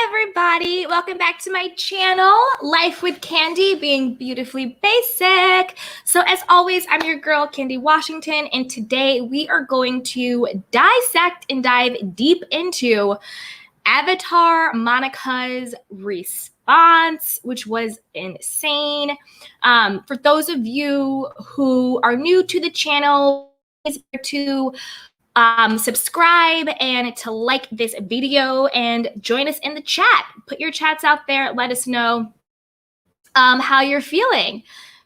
everybody. Welcome back to my channel, Life with Candy, being beautifully basic. So as always, I'm your girl, Candy Washington, and today we are going to dissect and dive deep into Avatar Monica's response, which was insane. For those of you who are new to the channel, to subscribe and to like this video and join us in the chat. Put your chats out there. Let us know how you're feeling.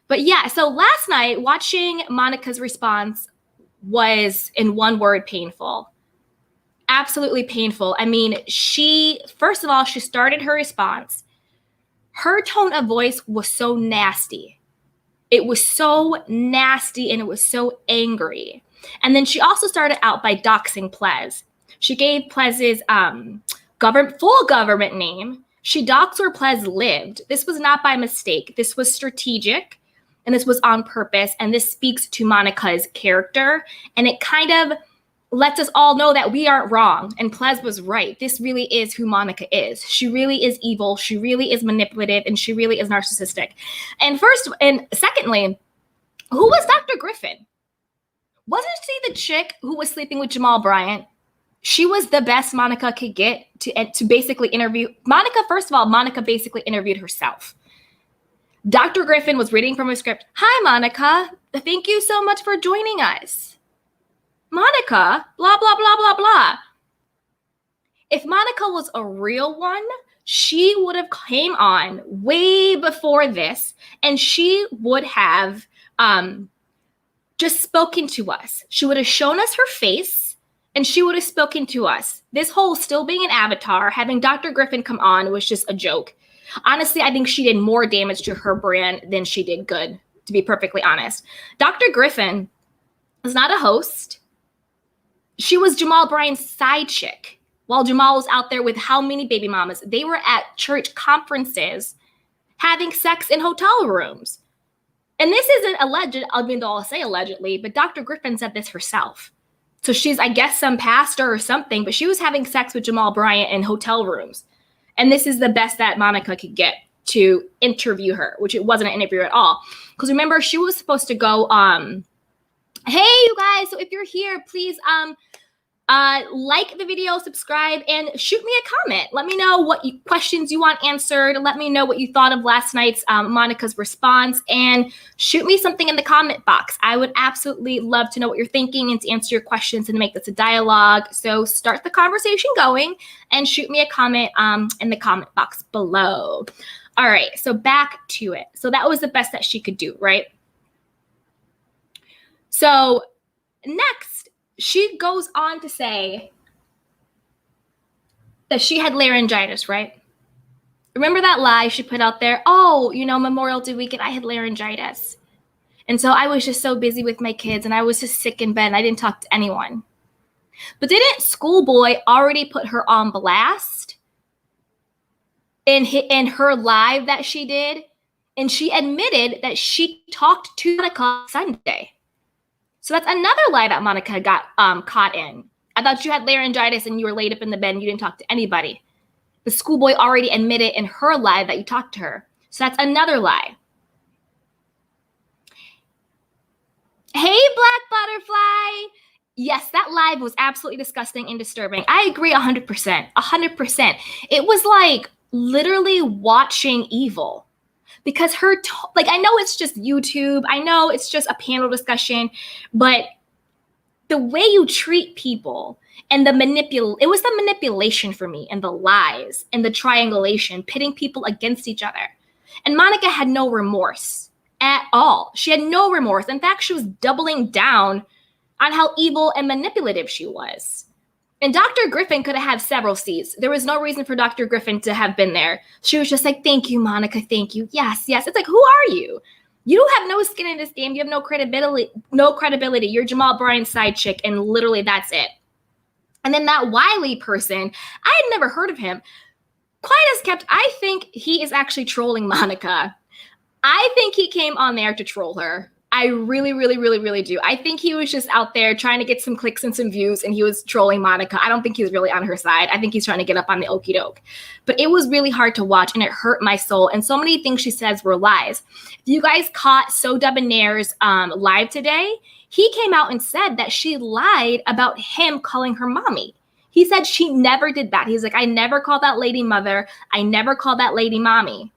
But yeah, so last night watching Monica's response was, in one word, painful. Absolutely painful. I mean, first of all, she started her response. Her tone of voice was so nasty. It was so nasty and it was so angry. And then she also started out by doxing Plez. She gave Plez's full government name. She doxed where Plez lived. This was not by mistake. This was strategic, and this was on purpose, and this speaks to Monica's character, and it kind of lets us all know that we aren't wrong, and Plez was right. This really is who Monica is. She really is evil. She really is manipulative, and she really is narcissistic. And secondly, who was Dr. Griffin? Wasn't she the chick who was sleeping with Jamal Bryant? She was the best Monica could get to basically interview. Monica basically interviewed herself. Dr. Griffin was reading from her script. Hi, Monica. Thank you so much for joining us. Monica, blah, blah, blah, blah, blah. If Monica was a real one, she would have came on way before this, and she would have just spoken to us. She would have shown us her face, and she would have spoken to us. This whole still being an avatar, having Dr. Griffin come on was just a joke. Honestly, I think she did more damage to her brand than she did good, to be perfectly honest. Dr. Griffin was not a host. She was Jamal Bryant's side chick while Jamal was out there with how many baby mamas? They were at church conferences having sex in hotel rooms. And this isn't alleged, I'll say allegedly, but Dr. Griffin said this herself. So she's, I guess, some pastor or something, but she was having sex with Jamal Bryant in hotel rooms. And this is the best that Monica could get to interview her, which it wasn't an interview at all. Because remember, she was supposed to go, hey, you guys, so if you're here, please like the video, subscribe, and shoot me a comment. Let me know what questions you want answered. Let me know what you thought of last night's Monica's response, and shoot me something in the comment box. I would absolutely love to know what you're thinking and to answer your questions and to make this a dialogue. So start the conversation going and shoot me a comment in the comment box below. All right, so back to it. So that was the best that she could do, right? So next, she goes on to say that she had laryngitis, right? Remember that lie she put out there? Oh, Memorial Day weekend, I had laryngitis. And so I was just so busy with my kids, and I was just sick in bed, and I didn't talk to anyone. But didn't Schoolboy already put her on blast in her live that she did? And she admitted that she talked to Monica Sunday. So that's another lie that Monica got caught in. I thought you had laryngitis and you were laid up in the bed and you didn't talk to anybody. The Schoolboy already admitted in her lie that you talked to her. So that's another lie. Hey, Black Butterfly. Yes, that live was absolutely disgusting and disturbing. I agree 100%. 100%. It was like literally watching evil. Because I know it's just YouTube. I know it's just a panel discussion, but the way you treat people and it was the manipulation for me, and the lies and the triangulation, pitting people against each other. And Monica had no remorse at all. She had no remorse. In fact, she was doubling down on how evil and manipulative she was. And Dr. Griffin could have had several seats. There was no reason for Dr. Griffin to have been there. She was just like, thank you, Monica, thank you. Yes, yes. It's like, who are you? You have no skin in this game. You have no credibility. You're Jamal Bryant's side chick, and literally that's it. And then that Wiley person, I had never heard of him. Quiet as kept, I think he is actually trolling Monica. I think he came on there to troll her. I really, really, really, really do. I think he was just out there trying to get some clicks and some views, and he was trolling Monica. I don't think he was really on her side. I think he's trying to get up on the okie doke. But it was really hard to watch, and it hurt my soul. And so many things she says were lies. If you guys caught So Debonair's live today, he came out and said that she lied about him calling her mommy. He said she never did that. He's like, I never called that lady mother. I never called that lady mommy.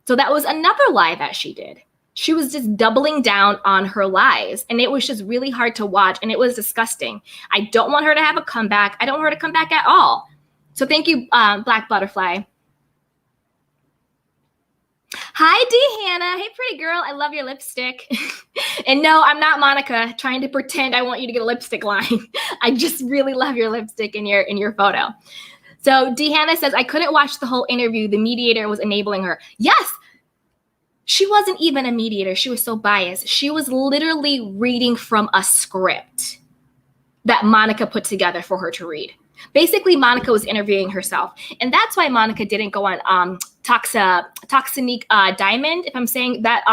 So that was another lie that she did. She was just doubling down on her lies, and it was just really hard to watch, and it was disgusting. I don't want her to have a comeback. I don't want her to come back at all. So thank you, Black Butterfly. Hi, D. Hannah. Hey, pretty girl. I love your lipstick. And no, I'm not Monica trying to pretend I want you to get a lipstick line. I just really love your lipstick in your photo. So D. Hannah says, I couldn't watch the whole interview. The mediator was enabling her. Yes. She wasn't even a mediator. She was so biased. She was literally reading from a script that Monica put together for her to read. Basically, Monica was interviewing herself. And that's why Monica didn't go on Toxinique Diamond, if I'm saying that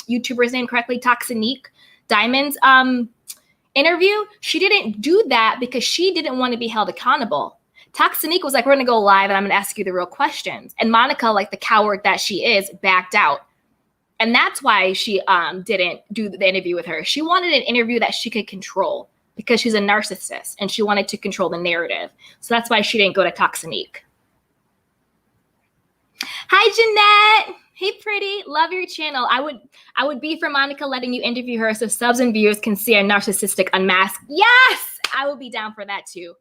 YouTuber's name correctly, Toxinique Diamond's interview. She didn't do that because she didn't want to be held accountable. Toxinique was like, we're going to go live and I'm going to ask you the real questions. And Monica, like the coward that she is, backed out. And that's why she didn't do the interview with her. She wanted an interview that she could control because she's a narcissist and she wanted to control the narrative. So that's why she didn't go to Toxinique. Hi, Jeanette. Hey, pretty. Love your channel. I would be for Monica letting you interview her so subs and viewers can see a narcissistic unmasked. Yes, I would be down for that too.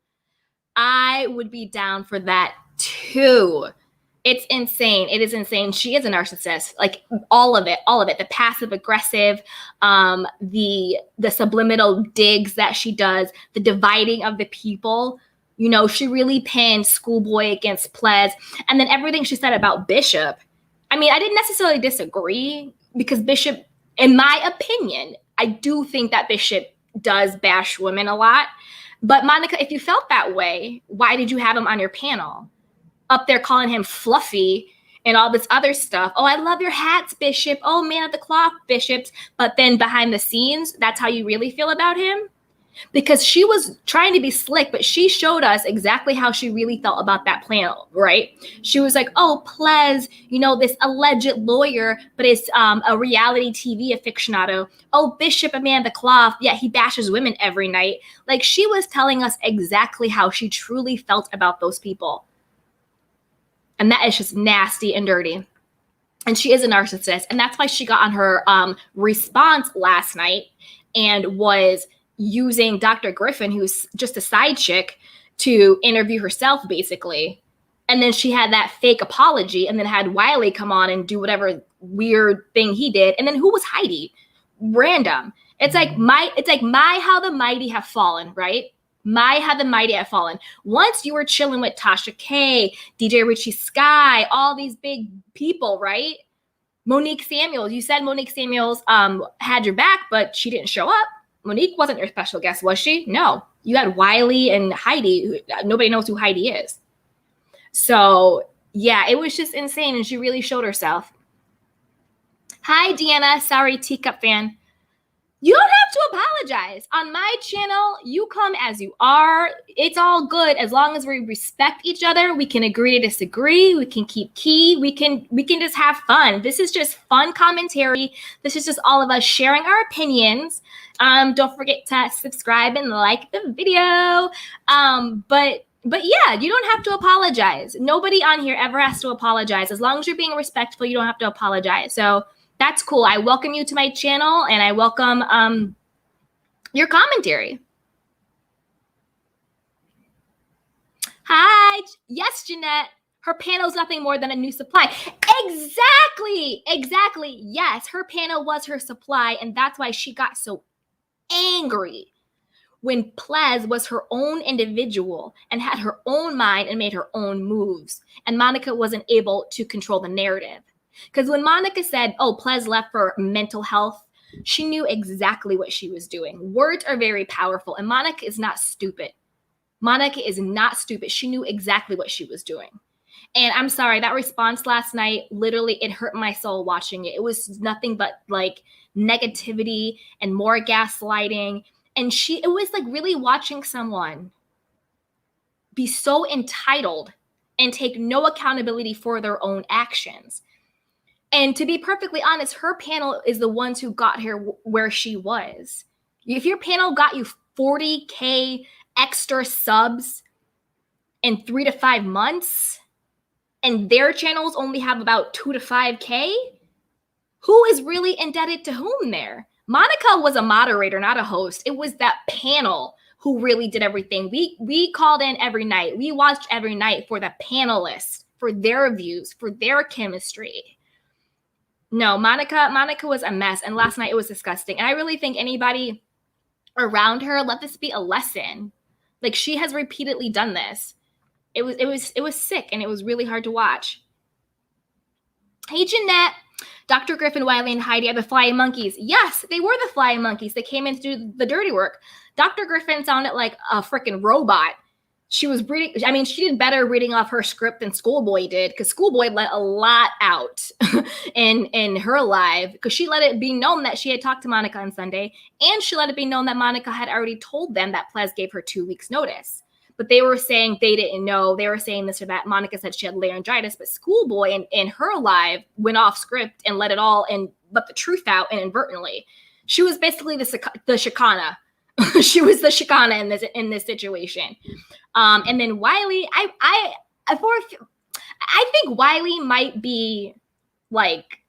I would be down for that too. It's insane. It is insane. She is a narcissist. Like all of it, the passive aggressive, the subliminal digs that she does, the dividing of the people. You know, she really pinned Schoolboy against Plez. And then everything she said about Bishop. I mean, I didn't necessarily disagree because Bishop, in my opinion, I do think that Bishop does bash women a lot. But Monica, if you felt that way, why did you have him on your panel? Up there calling him fluffy and all this other stuff. Oh, I love your hats, Bishop. Oh, man of the cloth, Bishops. But then behind the scenes, that's how you really feel about him? Because she was trying to be slick, but she showed us exactly how she really felt about that panel, right? She was like, oh, Plez, you know, this alleged lawyer, but it's a reality TV aficionado. Oh, Bishop, a man of the cloth. Yeah, he bashes women every night. Like she was telling us exactly how she truly felt about those people. And that is just nasty and dirty. And she is a narcissist. And that's why she got on her response last night and was using Dr. Griffin, who's just a side chick, to interview herself, basically. And then she had that fake apology and then had Wiley come on and do whatever weird thing he did. And then who was Heidi? Random. It's like my how the mighty have fallen, right? My how the mighty have fallen. Once you were chilling with Tasha K, DJ Richie Sky, all these big people, right? Monique Samuels. You said Monique Samuels had your back, but she didn't show up. Monique wasn't your special guest, was she? No. You had Wiley and Heidi. Nobody knows who Heidi is. So, yeah, it was just insane, and she really showed herself. Hi, Deanna. Sorry, Teacup fan. You don't have to apologize. On my channel, you come as you are. It's all good as long as we respect each other. We can agree to disagree. We can keep key. We can just have fun. This is just fun commentary. This is just all of us sharing our opinions. Don't forget to subscribe and like the video. But yeah, you don't have to apologize. Nobody on here ever has to apologize. As long as you're being respectful, you don't have to apologize. So that's cool. I welcome you to my channel and I welcome your commentary. Hi. Yes, Jeanette. Her panel's nothing more than a new supply. Exactly. Yes, her panel was her supply, and that's why she got so angry when Plez was her own individual and had her own mind and made her own moves. And Monica wasn't able to control the narrative. Because when Monica said, oh, Plez left for mental health, she knew exactly what she was doing. Words are very powerful, and Monica is not stupid. Monica is not stupid. She knew exactly what she was doing. And I'm sorry, that response last night, literally, it hurt my soul watching it. It was nothing but like negativity and more gaslighting. And it was like really watching someone be so entitled and take no accountability for their own actions. And to be perfectly honest, her panel is the ones who got her where she was. If your panel got you 40K extra subs in 3 to 5 months, and their channels only have about 2 to 5K, who is really indebted to whom there? Monica was a moderator, not a host. It was that panel who really did everything. We called in every night. We watched every night for the panelists, for their views, for their chemistry. No, Monica was a mess. And last night it was disgusting. And I really think anybody around her, let this be a lesson. Like, she has repeatedly done this. It was sick, and it was really hard to watch. Hey, Jeanette. Dr. Griffin, Wiley, and Heidi are the flying monkeys. Yes, they were the flying monkeys. They came in to do the dirty work. Dr. Griffin sounded like a freaking robot. She was reading, I mean, she did better reading off her script than Schoolboy did, because Schoolboy let a lot out in her live, because she let it be known that she had talked to Monica on Sunday, and she let it be known that Monica had already told them that Plez gave her 2 weeks notice. But they were saying they didn't know. They were saying this or that. Monica said she had laryngitis, but Schoolboy in her live went off script and let it all and let the truth out and inadvertently. She was basically the Shikana. She was the Shikana in this situation. And then Wiley, I think Wiley might be like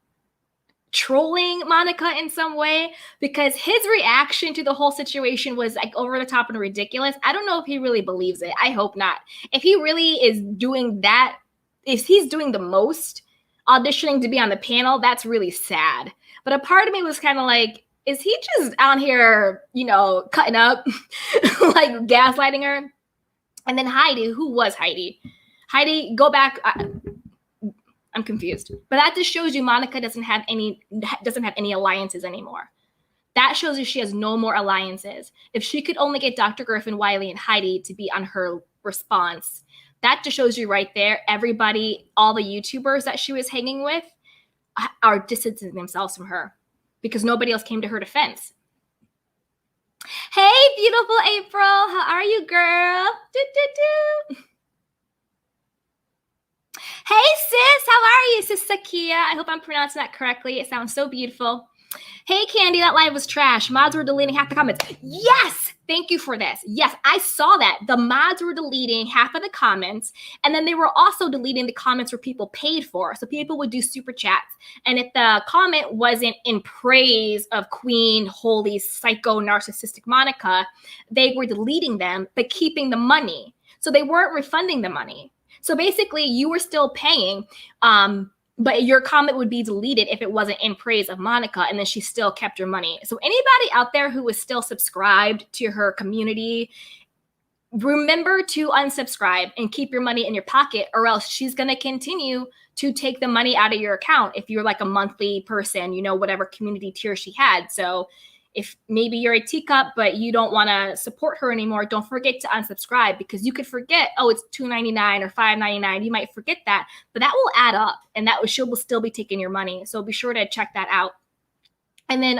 trolling Monica in some way, because his reaction to the whole situation was like over the top and ridiculous. I don't know if he really believes it. I hope not. If he really is doing that, if he's doing the most auditioning to be on the panel, that's really sad. But a part of me was kind of like, is he just out here, cutting up, like gaslighting her? And then Heidi, who was Heidi? Heidi, go back. I'm confused. But that just shows you Monica doesn't have any alliances anymore. That shows you she has no more alliances. If she could only get Dr. Griffin, Wiley, and Heidi to be on her response, that just shows you right there, everybody, all the YouTubers that she was hanging with are distancing themselves from her, because nobody else came to her defense. Hey, beautiful April. How are you, girl? Hey, sis. How are you, sis Sakia? I hope I'm pronouncing that correctly. It sounds so beautiful. Hey, Candy, that live was trash. Mods were deleting half the comments. Yes! Thank you for this. Yes, I saw that. The mods were deleting half of the comments, and then they were also deleting the comments where people paid for. So people would do super chats. And if the comment wasn't in praise of Queen, holy, psycho, narcissistic Monica, they were deleting them, but keeping the money. So they weren't refunding the money. So basically, you were still paying, but your comment would be deleted if it wasn't in praise of Monica, and then she still kept your money. So anybody out there who is still subscribed to her community, remember to unsubscribe and keep your money in your pocket, or else she's going to continue to take the money out of your account if you're like a monthly person, whatever community tier she had. So if maybe you're a teacup, but you don't want to support her anymore, don't forget to unsubscribe, because you could forget, oh, it's $2.99 or $5.99. You might forget that, but that will add up, and she will still be taking your money. So be sure to check that out. And then,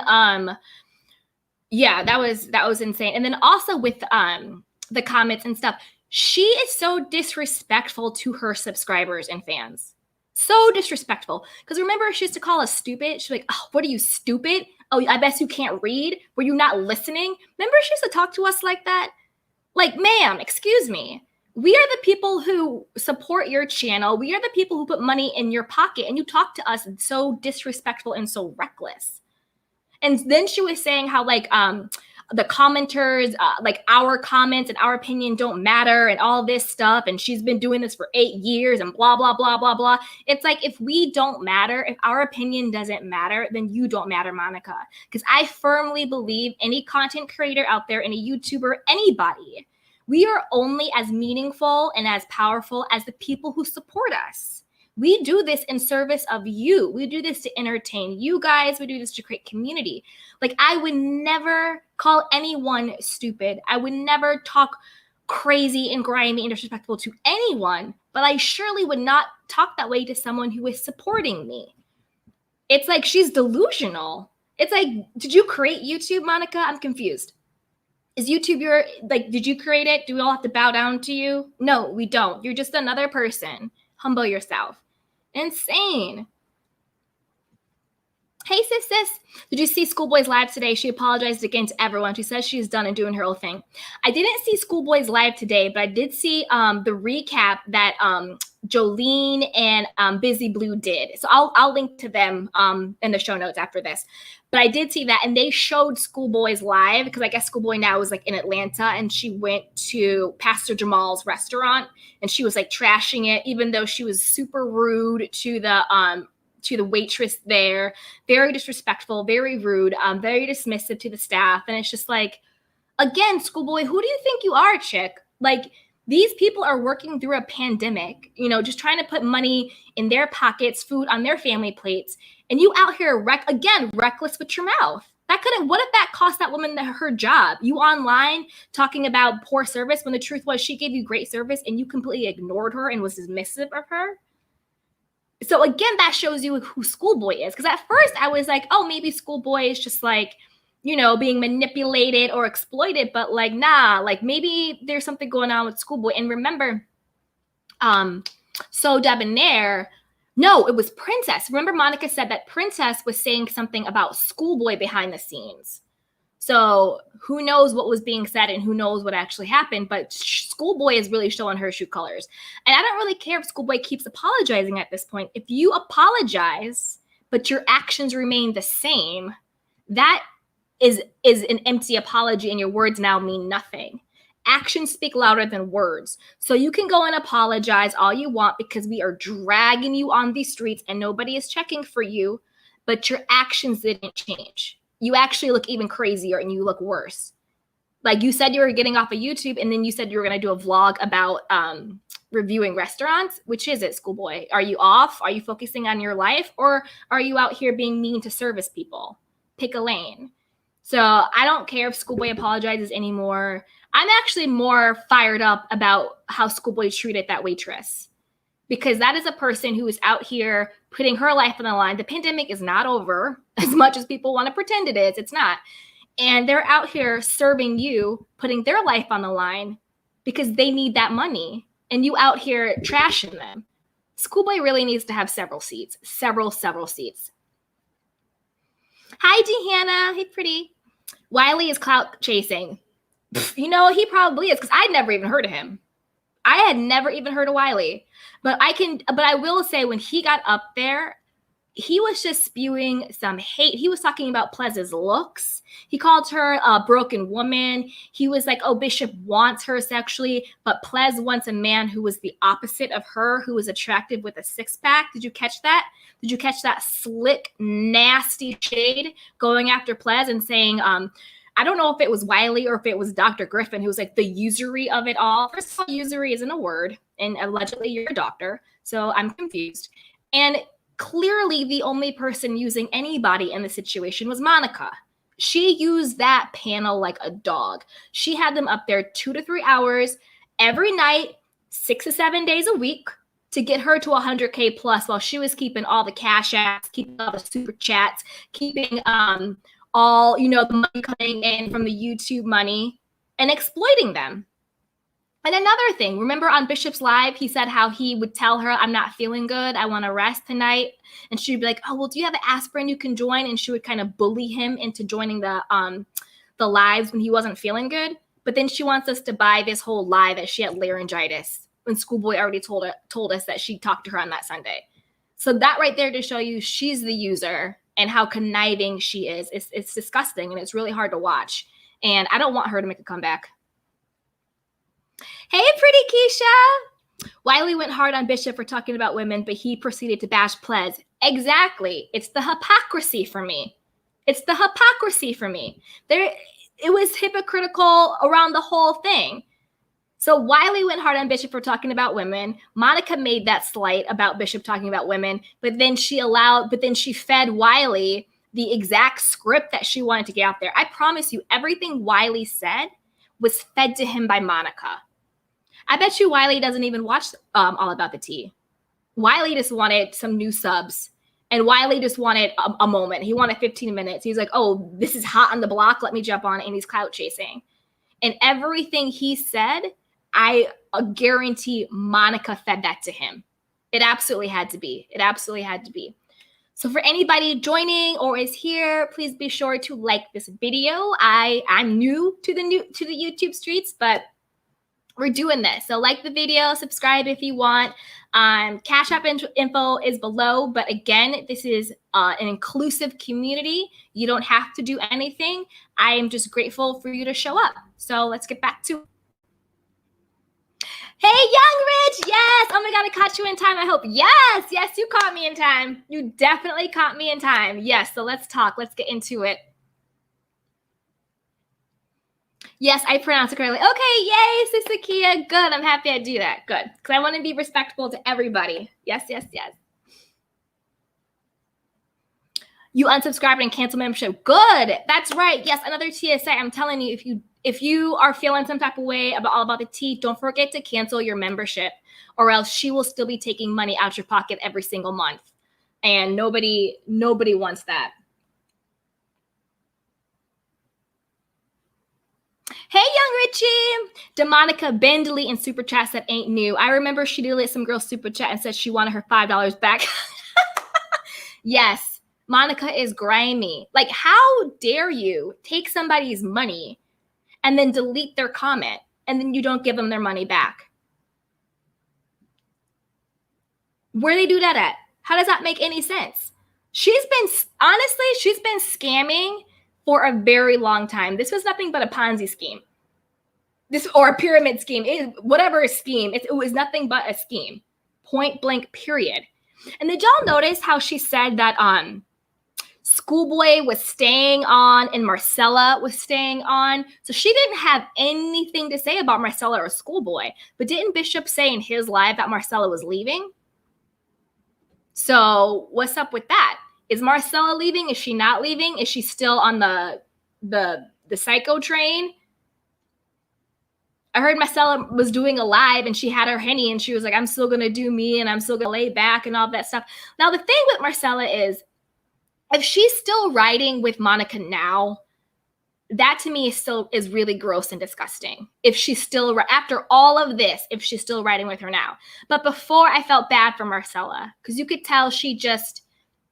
yeah, that was insane. And then also with the comments and stuff, she is so disrespectful to her subscribers and fans. So disrespectful. Because remember, she used to call us stupid. She's like, oh, what are you, stupid? Oh, I bet you can't read. Were you not listening? Remember, she used to talk to us like that? Like, ma'am, excuse me. We are the people who support your channel. We are the people who put money in your pocket. And you talk to us so disrespectful and so reckless. And then she was saying how, like, the commenters, like our comments and our opinion don't matter and all this stuff. And she's been doing this for 8 years and blah, blah, blah, blah, blah. It's like, if we don't matter, if our opinion doesn't matter, then you don't matter, Monica. Because I firmly believe any content creator out there, any YouTuber, anybody, we are only as meaningful and as powerful as the people who support us. We do this in service of you. We do this to entertain you guys. We do this to create community. Like, I would never call anyone stupid. I would never talk crazy and grimy and disrespectful to anyone, but I surely would not talk that way to someone who is supporting me. It's like she's delusional. It's like, did you create YouTube, Monica? I'm confused. Is YouTube your, like, did you create it? Do we all have to bow down to you? No, we don't. You're just another person. Humble yourself. Insane. Hey, sis. Did you see Schoolboy's live today? She apologized again to everyone. She says she's done and doing her whole thing. I didn't see Schoolboy's live today, but I did see the recap that Jolene and Busy Blue did. So I'll link to them in the show notes after this. But I did see that, and they showed Schoolboy's live because I guess Schoolboy now is like in Atlanta, and she went to Pastor Jamal's restaurant, and she was like trashing it, even though she was super rude to the waitress there, very disrespectful, very rude, very dismissive to the staff. And it's just like, again, Schoolboy, who do you think you are, chick? Like, these people are working through a pandemic, you know, just trying to put money in their pockets, food on their family plates. And you out here, reckless with your mouth. What if that cost that woman her job? You online talking about poor service when the truth was she gave you great service and you completely ignored her and was dismissive of her? So again, that shows you who Schoolboy is. Because at first I was like, oh, maybe Schoolboy is just like, you know, being manipulated or exploited. But like, nah, like maybe there's something going on with Schoolboy. And remember, So Debonair, no, it was Princess. Remember Monica said that Princess was saying something about Schoolboy behind the scenes. So who knows what was being said and who knows what actually happened, but Schoolboy is really showing her true colors. And I don't really care if Schoolboy keeps apologizing at this point. If you apologize, but your actions remain the same, that is an empty apology and your words now mean nothing. Actions speak louder than words. So you can go and apologize all you want because we are dragging you on these streets and nobody is checking for you, but your actions didn't change. You actually look even crazier and you look worse. Like you said you were getting off of YouTube and then you said you were going to do a vlog about reviewing restaurants. Which is it, Schoolboy? Are you off? Are you focusing on your life? Or are you out here being mean to service people? Pick a lane. So I don't care if Schoolboy apologizes anymore. I'm actually more fired up about how Schoolboy treated that waitress. Because that is a person who is out here putting her life on the line. The pandemic is not over as much as people want to pretend it is. It's not. And they're out here serving you, putting their life on the line because they need that money. And you out here trashing them. Schoolboy really needs to have several seats. Several seats. Hi, Dehanna. Hey, pretty. Wiley is clout chasing. You know, he probably is because I'd never even heard of him. I had never even heard of Wiley. But I will say when he got up there, he was just spewing some hate. He was talking about Plez's looks. He called her a broken woman. He was like, oh, Bishop wants her sexually, but Plez wants a man who was the opposite of her, who was attractive with a six-pack. Did you catch that? Did you catch that slick, nasty shade going after Plez and saying, I don't know if it was Wiley or if it was Dr. Griffin who was like the usury of it all. First of all, usury isn't a word, and allegedly you're a doctor, so I'm confused. And clearly the only person using anybody in the situation was Monica. She used that panel like a dog. She had them up there 2 to 3 hours every night, 6 to 7 days a week to get her to 100K plus while she was keeping all the cash apps, keeping all the super chats, keeping all, you know, the money coming in from the YouTube money and exploiting them. And another thing, remember on Bishop's Live, he said how he would tell her, I'm not feeling good. I want to rest tonight. And she'd be like, oh, well, do you have an aspirin you can join? And she would kind of bully him into joining the lives when he wasn't feeling good. But then she wants us to buy this whole lie that she had laryngitis when Schoolboy already told us that she talked to her on that Sunday. So that right there to show you she's the user and how conniving she is. It's disgusting and it's really hard to watch. And I don't want her to make a comeback. Hey, pretty Keisha. Wiley went hard on Bishop for talking about women, but he proceeded to bash Plez. Exactly. It's the hypocrisy for me. It was hypocritical around the whole thing. So Wiley went hard on Bishop for talking about women. Monica made that slight about Bishop talking about women, but then she fed Wiley the exact script that she wanted to get out there. I promise you, everything Wiley said was fed to him by Monica. I bet you Wiley doesn't even watch All About the Tea. Wiley just wanted some new subs And Wiley just wanted a moment. He wanted 15 minutes. He's like, oh, this is hot on the block. Let me jump on it. And he's clout chasing. And everything he said, I guarantee Monica fed that to him. It absolutely had to be. It absolutely had to be. So for anybody joining or is here, please be sure to like this video. I'm new to the YouTube streets, but we're doing this. So like the video, subscribe if you want. Cash App info is below. But again, this is an inclusive community. You don't have to do anything. I am just grateful for you to show up. So let's get back to. Hey, Young Rich. Yes. Oh my God, I caught you in time, I hope. Yes. Yes, you caught me in time. You definitely caught me in time. Yes. So let's talk. Let's get into it. Yes, I pronounced it correctly. Okay, yay, Sister Kia. Good, I'm happy I do that. Good, because I want to be respectful to everybody. Yes, yes, yes. You unsubscribed and canceled membership. Good, that's right. Yes, another TSA. I'm telling you, if you are feeling some type of way all about the tea, don't forget to cancel your membership, or else she will still be taking money out your pocket every single month, and nobody wants that. Hey, Young Richie. Demonica Bendley in Super Chat said ain't new. I remember she deleted some girl's Super Chat and said she wanted her $5 back. Yes, Monica is grimy. Like, how dare you take somebody's money and then delete their comment and then you don't give them their money back? Where do they do that at? How does that make any sense? She's been scamming for a very long time. This was nothing but a Ponzi scheme. Or a pyramid scheme. Whatever a scheme. It was nothing but a scheme. Point blank, period. And did y'all notice how she said that Schoolboy was staying on and Marcella was staying on? So she didn't have anything to say about Marcella or Schoolboy. But didn't Bishop say in his live that Marcella was leaving? So what's up with that? Is Marcella leaving? Is she not leaving? Is she still on the psycho train? I heard Marcella was doing a live and she had her Henny and she was like, I'm still going to do me and I'm still going to lay back and all that stuff. Now, the thing with Marcella is, if she's still riding with Monica now, that to me is really gross and disgusting. If she's still, after all of this, if she's still riding with her now. But before, I felt bad for Marcella because you could tell she just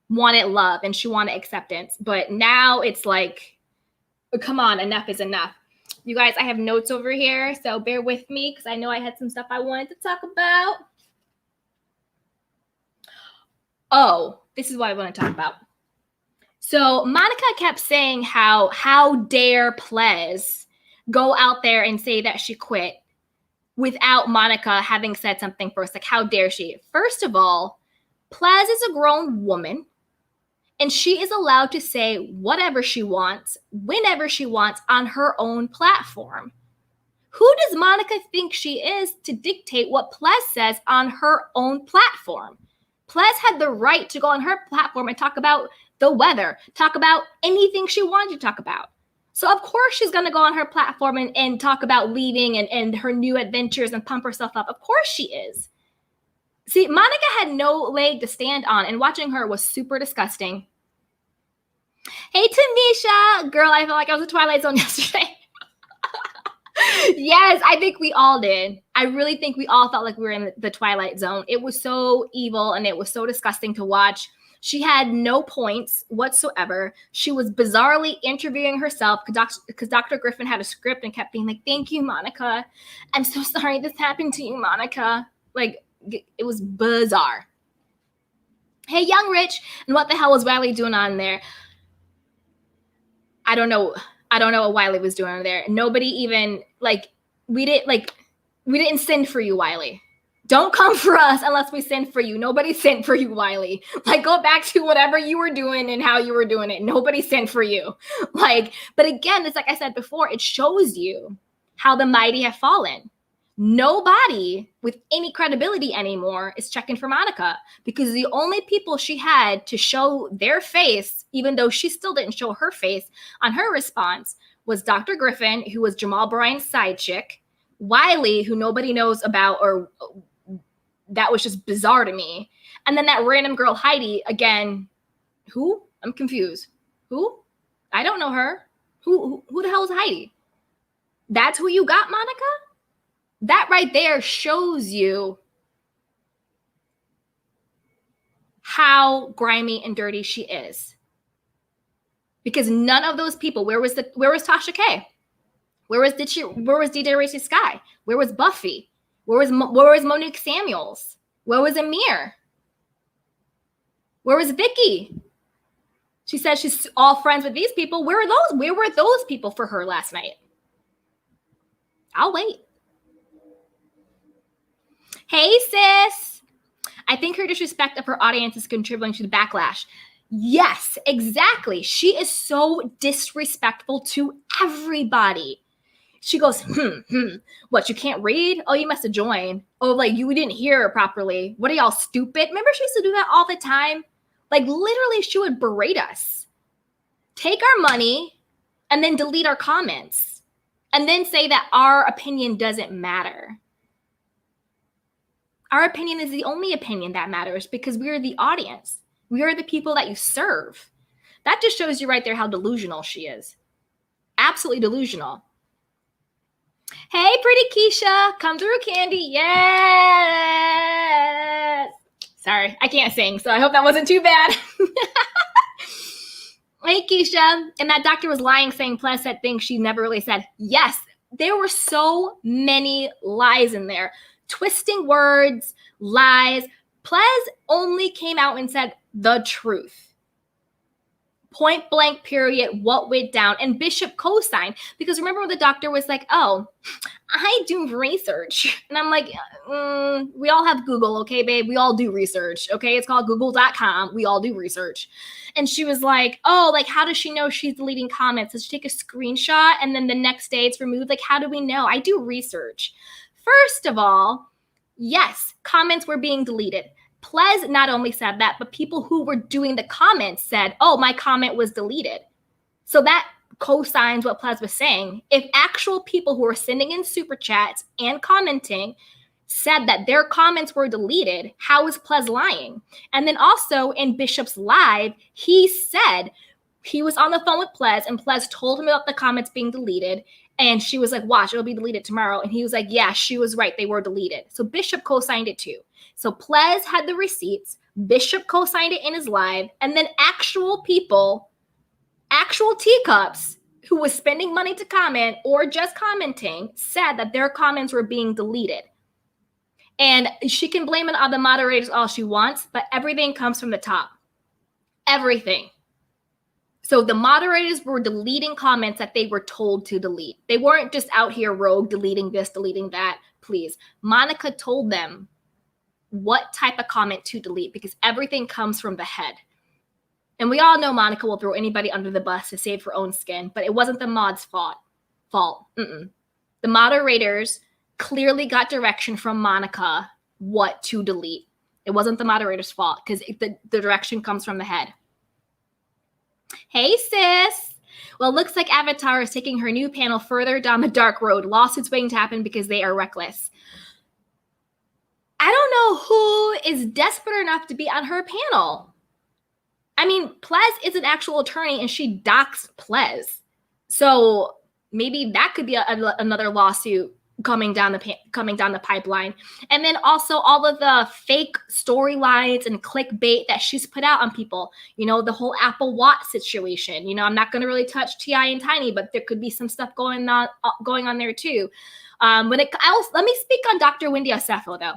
wanted love and she wanted acceptance. But now it's like, come on, enough is enough. You guys, I have notes over here, so bear with me because I know I had some stuff I wanted to talk about. Oh, this is what I want to talk about. So Monica kept saying how dare Plez go out there and say that she quit without Monica having said something first. Like, how dare she? First of all, Plez is a grown woman. And she is allowed to say whatever she wants, whenever she wants, on her own platform. Who does Monica think she is to dictate what Plez says on her own platform? Plez had the right to go on her platform and talk about the weather, talk about anything she wanted to talk about. So of course she's going to go on her platform and talk about leaving and her new adventures and pump herself up. Of course she is. See, Monica had no leg to stand on, and watching her was super disgusting. Hey, Tanisha. Girl, I felt like I was in Twilight Zone yesterday. Yes, I think we all did. I really think we all felt like we were in the Twilight Zone. It was so evil, and it was so disgusting to watch. She had no points whatsoever. She was bizarrely interviewing herself because Dr. Griffin had a script and kept being like, thank you, Monica. I'm so sorry this happened to you, Monica. Like, it was bizarre. Hey, Young Rich. And what the hell was Wiley doing on there? I don't know what Wiley was doing on there. Nobody even, we didn't send for you, Wiley. Don't come for us unless we send for you. Nobody sent for you, Wiley. Go back to whatever you were doing and how you were doing it. Nobody sent for you. But again, it's like I said before, it shows you how the mighty have fallen. Nobody with any credibility anymore is checking for Monica because the only people she had to show their face, even though she still didn't show her face on her response, was Dr. Griffin, who was Jamal Bryant's side chick, Wiley, who nobody knows about, or that was just bizarre to me, And then that random girl, Heidi, again, who? I'm confused. Who? I don't know her. Who the hell is Heidi? That's who you got, Monica? That right there shows you how grimy and dirty she is. Because none of those people, where was Tasha K? Where was DJ Racy Sky? Where was Buffy? Where was Monique Samuels? Where was Amir? Where was Vicky? She says she's all friends with these people. Where were those people for her last night? I'll wait. Hey, sis. I think her disrespect of her audience is contributing to the backlash. Yes, exactly. She is so disrespectful to everybody. She goes, what, you can't read? Oh, you must have joined. Oh, like you didn't hear it properly. What are y'all, stupid? Remember she used to do that all the time? Like literally she would berate us. Take our money and then delete our comments. And then say that our opinion doesn't matter. Our opinion is the only opinion that matters because we are the audience. We are the people that you serve. That just shows you right there how delusional she is. Absolutely delusional. Hey, pretty Keisha. Come through, Candy. Yes. Sorry, I can't sing, so I hope that wasn't too bad. Hey, Keisha. And that doctor was lying saying Ples said things she never really said. Yes, there were so many lies in there. Twisting words, lies. Ples only came out and said the truth. Point blank, period, what went down. And Bishop co-signed. Because remember when the doctor was like, oh, I do research. And I'm like, we all have Google, okay, babe? We all do research, okay? It's called google.com. We all do research. And she was like, oh, like, how does she know she's deleting comments? Does she take a screenshot and then the next day it's removed? Like, how do we know? I do research. First of all, yes, comments were being deleted. Ples not only said that, but people who were doing the comments said, oh, my comment was deleted. So that co-signs what Ples was saying. If actual people who were sending in super chats and commenting said that their comments were deleted, how is Ples lying? And then also in Bishop's live, he said he was on the phone with Ples and Ples told him about the comments being deleted. And she was like, watch, it'll be deleted tomorrow. And he was like, yeah, she was right. They were deleted. So Bishop co-signed it too. So Ples had the receipts. Bishop co-signed it in his live. And then actual people, actual teacups who was spending money to comment or just commenting said that their comments were being deleted. And she can blame it on the moderators all she wants, but everything comes from the top. Everything. So the moderators were deleting comments that they were told to delete. They weren't just out here rogue, deleting this, deleting that. Please. Monica told them what type of comment to delete because everything comes from the head. And we all know Monica will throw anybody under the bus to save her own skin, but it wasn't the mod's fault. The moderators clearly got direction from Monica what to delete. It wasn't the moderator's fault because the direction comes from the head. Hey, sis. Well, it looks like Avatar is taking her new panel further down the dark road. Lawsuits waiting to happen because they are reckless. I don't know who is desperate enough to be on her panel. I mean, Ples is an actual attorney and she doxed Ples. So maybe that could be another lawsuit coming down the pipeline. And then also all of the fake storylines and clickbait that she's put out on people. You know, the whole Apple Watch situation. You know, I'm not going to really touch T.I. and Tiny, but there could be some stuff going on there too. Let me speak on Dr. Wendy Osefo though.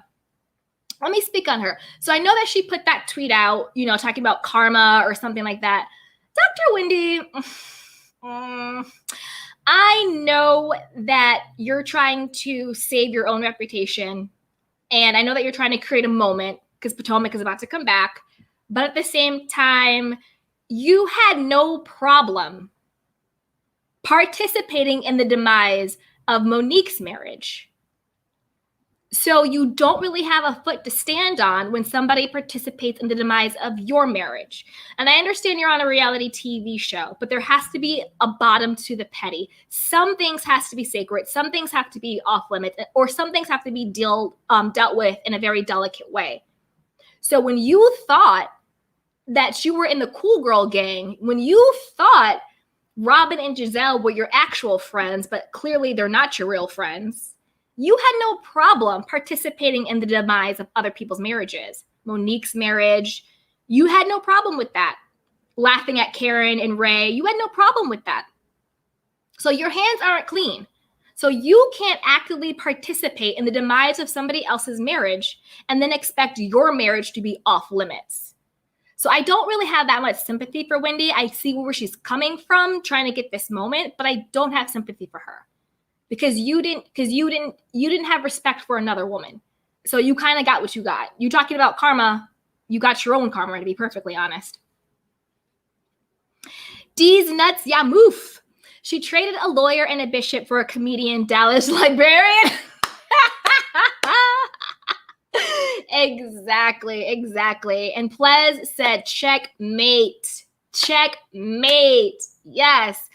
Let me speak on her. So I know that she put that tweet out, you know, talking about karma or something like that. Dr. Wendy, I know that you're trying to save your own reputation. And I know that you're trying to create a moment because Potomac is about to come back. But at the same time, you had no problem participating in the demise of Monique's marriage. So you don't really have a foot to stand on when somebody participates in the demise of your marriage. And I understand you're on a reality TV show, but there has to be a bottom to the petty. Some things has to be sacred. Some things have to be off limits, or some things have to be dealt with in a very delicate way. So when you thought that you were in the cool girl gang, when you thought Robin and Giselle were your actual friends, but clearly they're not your real friends, you had no problem participating in the demise of other people's marriages. Monique's marriage, you had no problem with that. Laughing at Karen and Ray, you had no problem with that. So your hands aren't clean. So you can't actively participate in the demise of somebody else's marriage and then expect your marriage to be off limits. So I don't really have that much sympathy for Wendy. I see where she's coming from trying to get this moment, but I don't have sympathy for her because you didn't have respect for another woman. So you kind of got what you got. You talking about karma, you got your own karma, to be perfectly honest. D's nuts, yeah, moof. She traded a lawyer and a bishop for a comedian, Dallas librarian. Exactly. And Plez said, checkmate. Yes.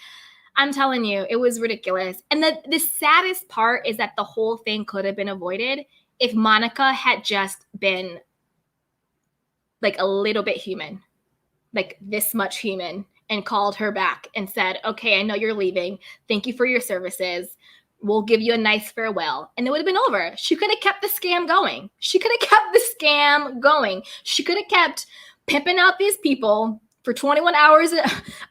I'm telling you, it was ridiculous. And the saddest part is that the whole thing could have been avoided if Monica had just been like a little bit human, like this much human, and called her back and said, okay, I know you're leaving. Thank you for your services. We'll give you a nice farewell. And it would have been over. She could have kept the scam going. She could have kept pimping out these people for 21 hours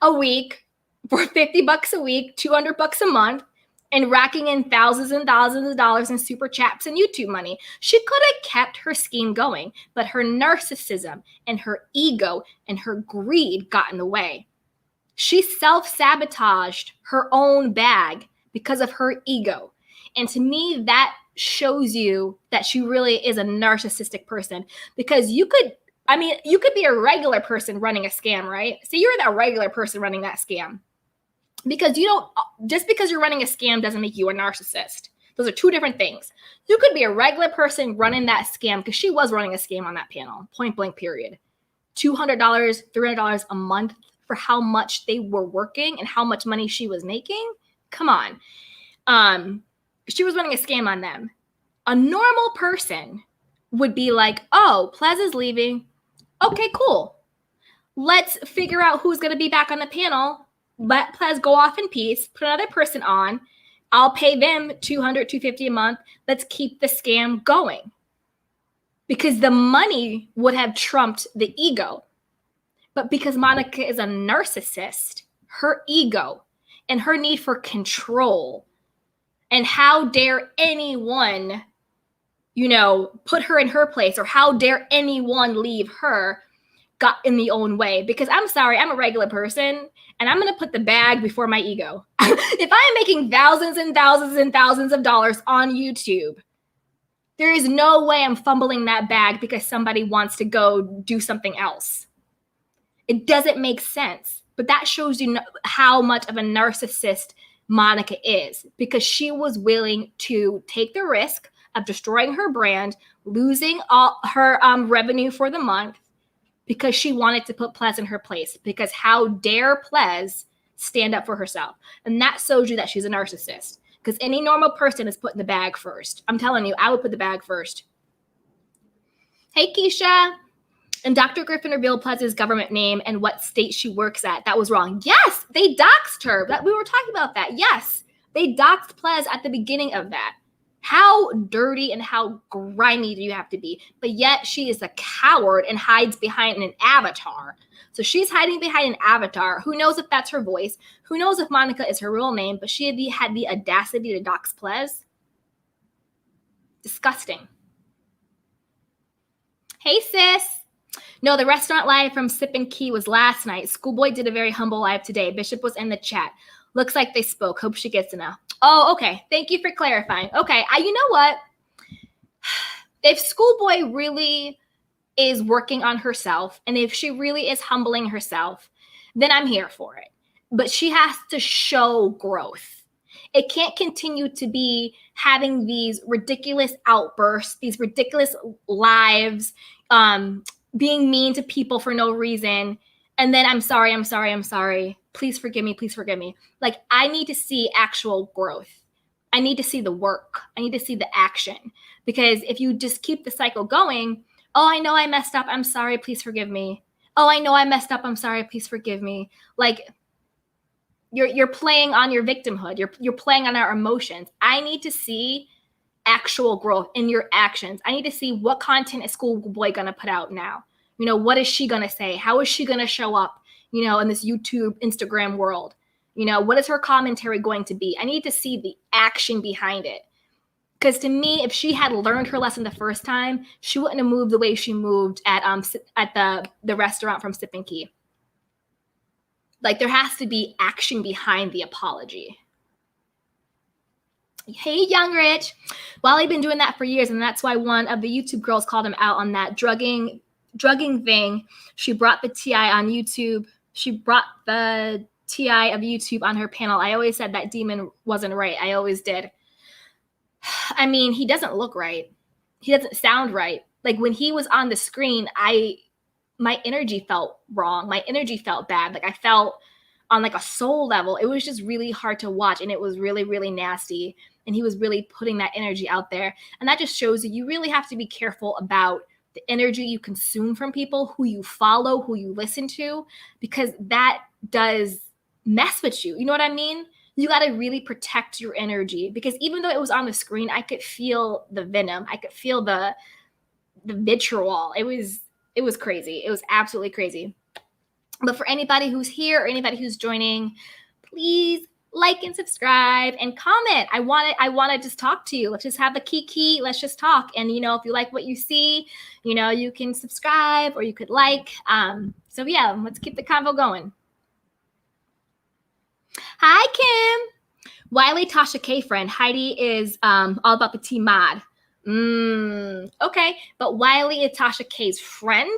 a week, for $50 a week, $200 a month, and racking in thousands and thousands of dollars in super chats and YouTube money. She could have kept her scheme going, but her narcissism and her ego and her greed got in the way. She self-sabotaged her own bag because of her ego. And to me, that shows you that she really is a narcissistic person, because you could be a regular person running a scam, right? So you're that regular person running that scam, because just because you're running a scam doesn't make you a narcissist. Those are two different things. You could be a regular person running that scam, because she was running a scam on that panel, point blank period. $200, $300 a month for how much they were working and how much money she was making. Come on. She was running a scam on them. A normal person would be like, oh, Plez is leaving. Okay, cool. Let's figure out who's going to be back on the panel. Let Plez go off in peace. Put another person on. I'll pay them $200, $250 a month. Let's keep the scam going. Because the money would have trumped the ego. But because Monica is a narcissist, her ego and her need for control, and how dare anyone, put her in her place, or how dare anyone leave her, got in the own way. Because I'm sorry, I'm a regular person, and I'm going to put the bag before my ego. If I am making thousands and thousands and thousands of dollars on YouTube, there is no way I'm fumbling that bag because somebody wants to go do something else. It doesn't make sense. But that shows you how much of a narcissist Monica is, because she was willing to take the risk of destroying her brand, losing all her revenue for the month, because she wanted to put Plez in her place. Because how dare Plez stand up for herself? And that shows you that she's a narcissist. Because any normal person is putting the bag first. I'm telling you, I would put the bag first. Hey, Keisha. And Dr. Griffin revealed Plez's government name and what state she works at. That was wrong. Yes, they doxed her. We were talking about that. Yes, they doxed Plez at the beginning of that. How dirty and how grimy do you have to be? But yet she is a coward and hides behind an avatar. So she's hiding behind an avatar. Who knows if that's her voice? Who knows if Monica is her real name? But she had the audacity to dox Plez. Disgusting. Hey, sis. No, the restaurant live from Sip and Key was last night. Schoolboy did a very humble live today. Bishop was in the chat. Looks like they spoke. Hope she gets to know. Oh, okay. Thank you for clarifying. Okay. You know what? If Schoolboy really is working on herself, and if she really is humbling herself, then I'm here for it. But she has to show growth. It can't continue to be having these ridiculous outbursts, these ridiculous lives, being mean to people for no reason. And then I'm sorry. Please forgive me. Like, I need to see actual growth. I need to see the work. I need to see the action. Because if you just keep the cycle going, Oh, I know I messed up. I'm sorry. Please forgive me. Oh, I know I messed up. I'm sorry. Please forgive me. Like, you're playing on your victimhood. You're playing on our emotions. I need to see actual growth in your actions. I need to see what content is Schoolboy gonna put out now. You know, what is she gonna say? How is she gonna show up, you know, in this YouTube, Instagram world? You know, what is her commentary going to be? I need to see the action behind it. Because to me, if she had learned her lesson the first time, she wouldn't have moved the way she moved at the restaurant from Sip and Key. Like, there has to be action behind the apology. Hey, Young Rich. Well, I've been doing that for years, and that's why one of the YouTube girls called him out on that drugging thing. She brought the TI on YouTube. She brought the TI of YouTube on her panel. I always said that demon wasn't right. I always did. I mean, he doesn't look right. He doesn't sound right. Like, when he was on the screen, my energy felt wrong. My energy felt bad. Like, I felt on like a soul level. It was just really hard to watch, and it was really, really nasty. And he was really putting that energy out there. And that just shows you really have to be careful about the energy you consume from people, who you follow, who you listen to, because that does mess with you. You know what I mean? You got to really protect your energy, because even though it was on the screen, I could feel the venom. I could feel the vitriol. It was crazy. It was absolutely crazy. But for anybody who's here or anybody who's joining, please like and subscribe and comment. I want to just talk to you. Let's just have a kiki. Let's just talk. And, you know, if you like what you see, you know, you can subscribe or you could like. So yeah, let's keep the convo going. Hi, Kim. Wiley, Tasha K friend. Heidi is all about the T-Mod. Okay, but Wiley is Tasha K's friend.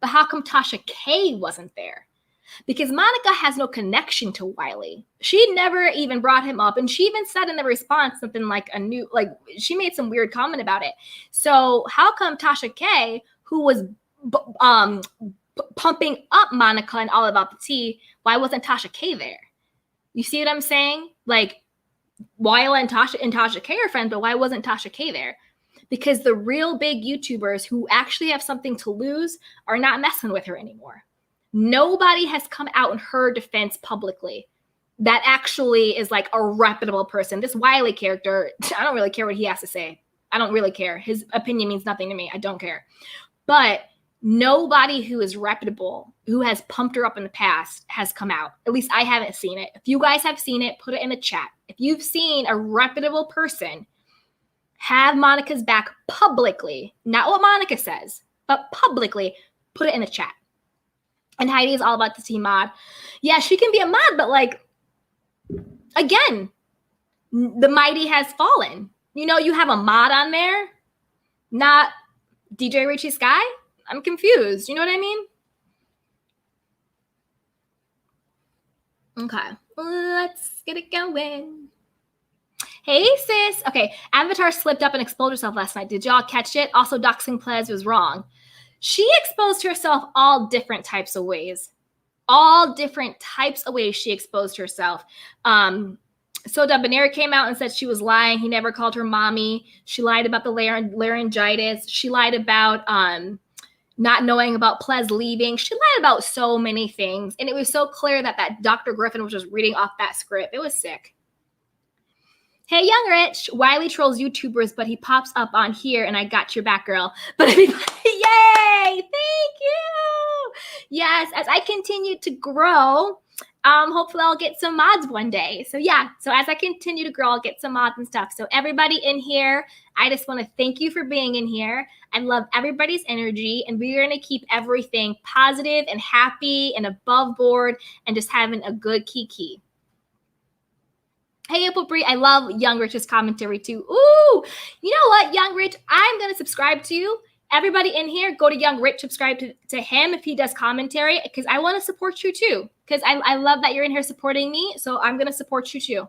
But how come Tasha K wasn't there? Because Monica has no connection to Wiley. She never even brought him up. And she even said in the response something like she made some weird comment about it. So how come Tasha K, who was pumping up Monica and all about the tea, why wasn't Tasha K there? You see what I'm saying? Like, Wiley and Tasha K are friends, but why wasn't Tasha K there? Because the real big YouTubers who actually have something to lose are not messing with her anymore. Nobody has come out in her defense publicly that actually is like a reputable person. This Wiley character, I don't really care what he has to say. I don't really care. His opinion means nothing to me. I don't care. But nobody who is reputable, who has pumped her up in the past, has come out. At least I haven't seen it. If you guys have seen it, put it in the chat. If you've seen a reputable person have Monica's back publicly, not what Monica says, but publicly, put it in the chat. And Heidi is all about the T-Mod. Yeah, she can be a mod, but like, again, the mighty has fallen. You know, you have a mod on there, not DJ Richie Sky. I'm confused. You know what I mean? Okay, let's get it going. Hey, sis. Okay, Avatar slipped up and exposed herself last night. Did y'all catch it? Also, doxing Plez was wrong. She exposed herself all different types of ways. All different types of ways she exposed herself. So Debonair came out and said she was lying. He never called her mommy. She lied about the laryngitis. She lied about not knowing about Plez leaving. She lied about so many things. And it was so clear that Dr. Griffin was just reading off that script. It was sick. Hey, Young Rich. Wiley trolls YouTubers, but he pops up on here, and I got your back, girl. But yay! Thank you. Yes, as I continue to grow, hopefully I'll get some mods one day. So yeah, so as I continue to grow, I'll get some mods and stuff. So everybody in here, I just want to thank you for being in here. I love everybody's energy, and we're going to keep everything positive and happy and above board and just having a good kiki. Hey, April Bree, I love Young Rich's commentary too. Ooh, you know what, Young Rich? I'm going to subscribe to you. Everybody in here, go to Young Rich, subscribe to him if he does commentary, because I want to support you too. Because I love that you're in here supporting me, so I'm going to support you too.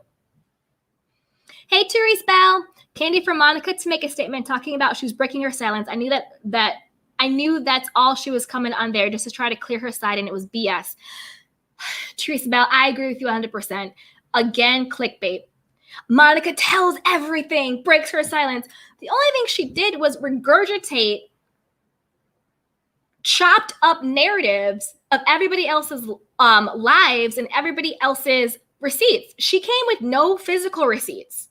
Hey, Therese Bell. Candy from Monica to make a statement talking about she was breaking her silence. I knew that's all she was coming on there, just to try to clear her side, and it was BS. Therese Bell, I agree with you 100%. Again, clickbait. Monica tells everything, breaks her silence. The only thing she did was regurgitate chopped up narratives of everybody else's lives and everybody else's receipts. She came with no physical receipts,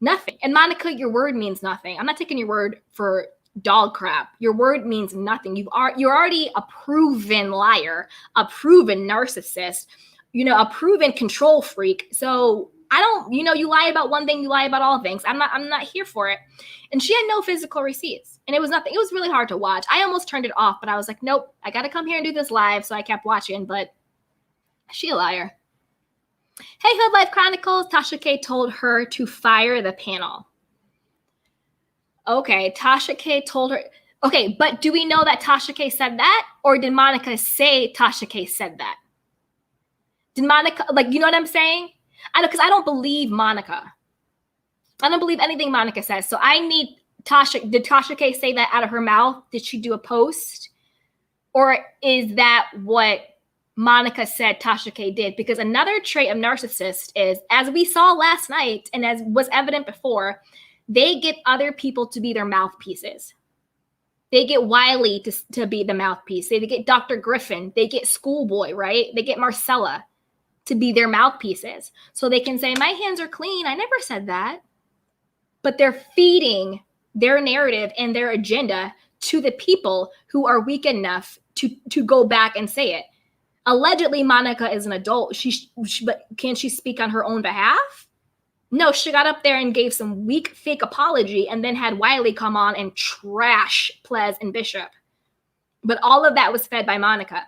nothing. And Monica, your word means nothing. I'm not taking your word for dog crap. Your word means nothing. You're already a proven liar, a proven narcissist, a proven control freak. So I don't, you lie about one thing, you lie about all things. I'm not here for it. And she had no physical receipts. And it was nothing. It was really hard to watch. I almost turned it off, but I was like, nope, I got to come here and do this live. So I kept watching, but she a liar. Hey, Hood Life Chronicles, Tasha K told her to fire the panel. Okay, Tasha K told her. Okay, but do we know that Tasha K said that? Or did Monica say Tasha K said that? Did Monica, you know what I'm saying? I know, because I don't believe Monica. I don't believe anything Monica says. So I need Tasha. Did Tasha K say that out of her mouth? Did she do a post? Or is that what Monica said Tasha K did? Because another trait of narcissist is, as we saw last night and as was evident before, they get other people to be their mouthpieces. They get Wiley to be the mouthpiece. They get Dr. Griffin. They get Schoolboy, right? They get Marcella to be their mouthpieces. So they can say, my hands are clean. I never said that. But they're feeding their narrative and their agenda to the people who are weak enough to go back and say it. Allegedly, Monica is an adult. But can she speak on her own behalf? No, she got up there and gave some weak fake apology and then had Wiley come on and trash Plez and Bishop. But all of that was fed by Monica.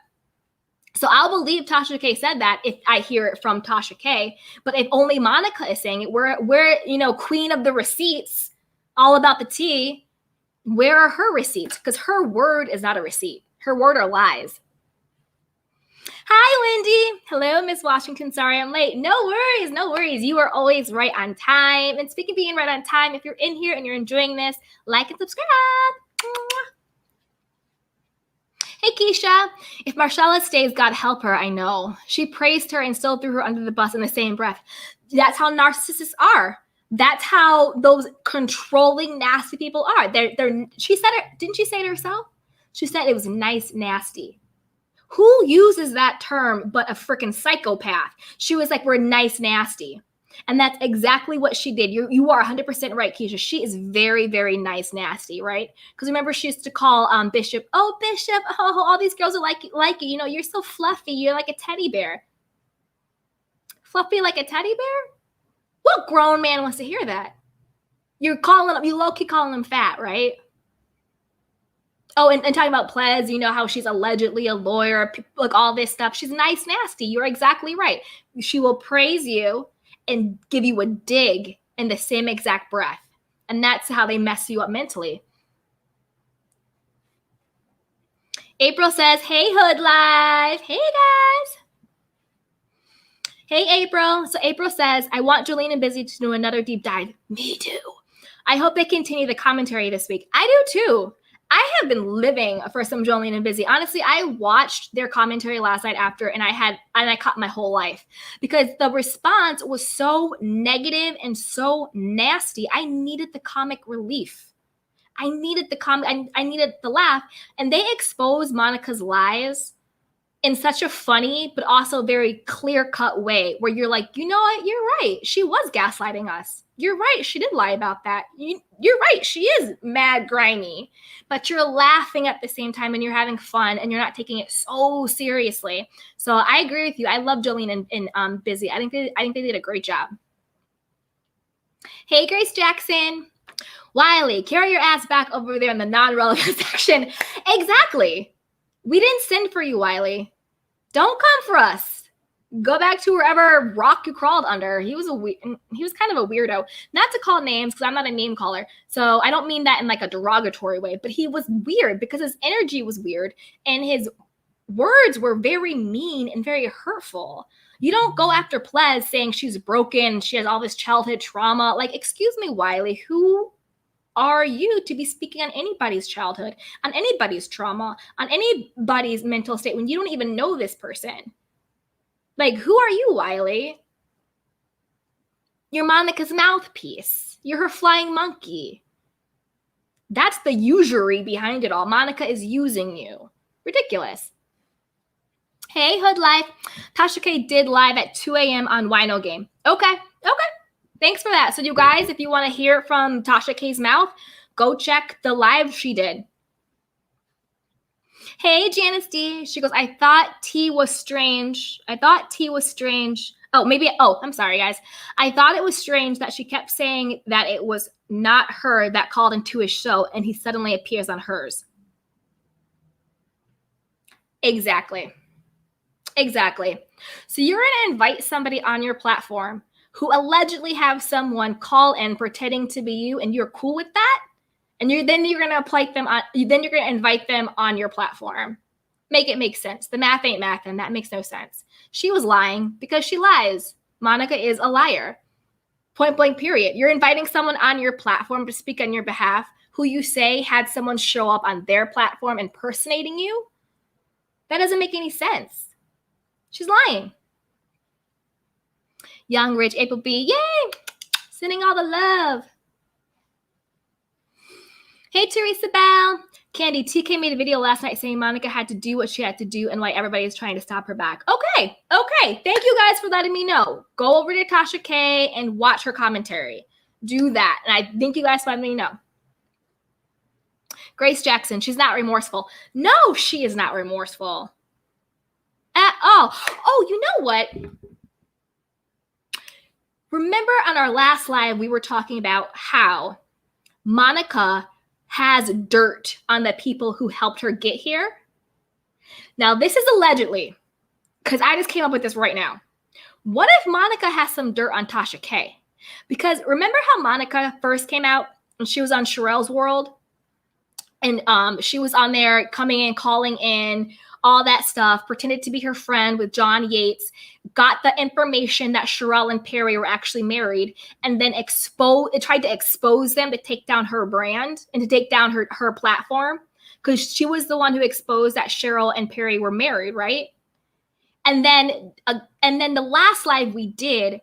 So I'll believe Tasha K said that if I hear it from Tasha K. But if only Monica is saying it, we're queen of the receipts, all about the tea. Where are her receipts? Because her word is not a receipt. Her word are lies. Hi, Wendy. Hello, Miss Washington. Sorry I'm late. No worries. No worries. You are always right on time. And speaking of being right on time, if you're in here and you're enjoying this, like and subscribe. Hey, Keisha. If Marcella stays, God help her. I know. She praised her and still threw her under the bus in the same breath. That's how narcissists are. That's how those controlling, nasty people are. She said it. Didn't she say it herself? She said it was nice, nasty. Who uses that term but a freaking psychopath? She was like, we're nice, nasty. And that's exactly what she did. You are 100% right, Keisha. She is very, very nice, nasty, right? Because remember, she used to call Bishop, oh, Bishop, oh, all these girls are like you. You're so fluffy. You're like a teddy bear. Fluffy like a teddy bear? What grown man wants to hear that? You low-key calling him fat, right? Oh, and talking about Plez, how she's allegedly a lawyer, like all this stuff. She's nice, nasty. You're exactly right. She will praise you and give you a dig in the same exact breath. And that's how they mess you up mentally. April says, hey, Hood Life. Hey, guys. Hey, April. So April says, I want Jolene and Busy to do another deep dive. Me too. I hope they continue the commentary this week. I do too. I have been living for some Jolene and Busy. Honestly, I watched their commentary last night after, and I caught my whole life because the response was so negative and so nasty. I needed the comic relief. I needed I needed the laugh. And they exposed Monica's lies in such a funny, but also very clear-cut way where you're like, you know what? You're right. She was gaslighting us. You're right. She did lie about that. You're right. She is mad grimy, but you're laughing at the same time and you're having fun and you're not taking it so seriously. So I agree with you. I love Jolene and Busy. I think they did a great job. Hey, Grace Jackson. Wiley, carry your ass back over there in the non-relevant section. Exactly. We didn't send for you, Wiley. Don't come for us. Go back to wherever rock you crawled under. He was kind of a weirdo. Not to call names because I'm not a name caller. So I don't mean that in like a derogatory way, but he was weird because his energy was weird and his words were very mean and very hurtful. You don't go after Plez saying she's broken, she has all this childhood trauma. Like, excuse me, Wiley, who are you to be speaking on anybody's childhood, on anybody's trauma, on anybody's mental state when you don't even know this person? Like, who are you, Wiley? You're Monica's mouthpiece. You're her flying monkey. That's the usury behind it all. Monica is using you. Ridiculous. Hey, Hood Life. Tasha K did live at 2 a.m. on Wino Game. Okay. Thanks for that. So you guys, if you want to hear from Tasha K's mouth, go check the live she did. Hey, Janice D. She goes, I thought T was strange. Oh, I'm sorry, guys. I thought it was strange that she kept saying that it was not her that called into his show and he suddenly appears on hers. Exactly. So you're going to invite somebody on your platform who allegedly have someone call in pretending to be you, and you're cool with that? And you're going to invite them on your platform. Make it make sense. The math ain't math, and that makes no sense. She was lying because she lies. Monica is a liar. Point blank, period. You're inviting someone on your platform to speak on your behalf who you say had someone show up on their platform impersonating you? That doesn't make any sense. She's lying. Young Rich April B. Yay! Sending all the love. Hey, Teresa Bell. Candy, TK made a video last night saying Monica had to do what she had to do and why everybody is trying to stop her back. Okay. Thank you guys for letting me know. Go over to Tasha K and watch her commentary. Do that. And I thank you guys for letting me know. Grace Jackson, she's not remorseful. No, she is not remorseful at all. Oh, you know what? Remember on our last live, we were talking about how Monica has dirt on the people who helped her get here. Now, this is allegedly, because I just came up with this right now. What if Monica has some dirt on Tasha K? Because remember how Monica first came out and she was on Sherelle's World? And she was on there coming in, calling in, all that stuff, pretended to be her friend with John Yates, got the information that Sherelle and Perry were actually married, and then tried to expose them to take down her brand and to take down her platform, because she was the one who exposed that Cheryl and Perry were married, right? And then the last live we did,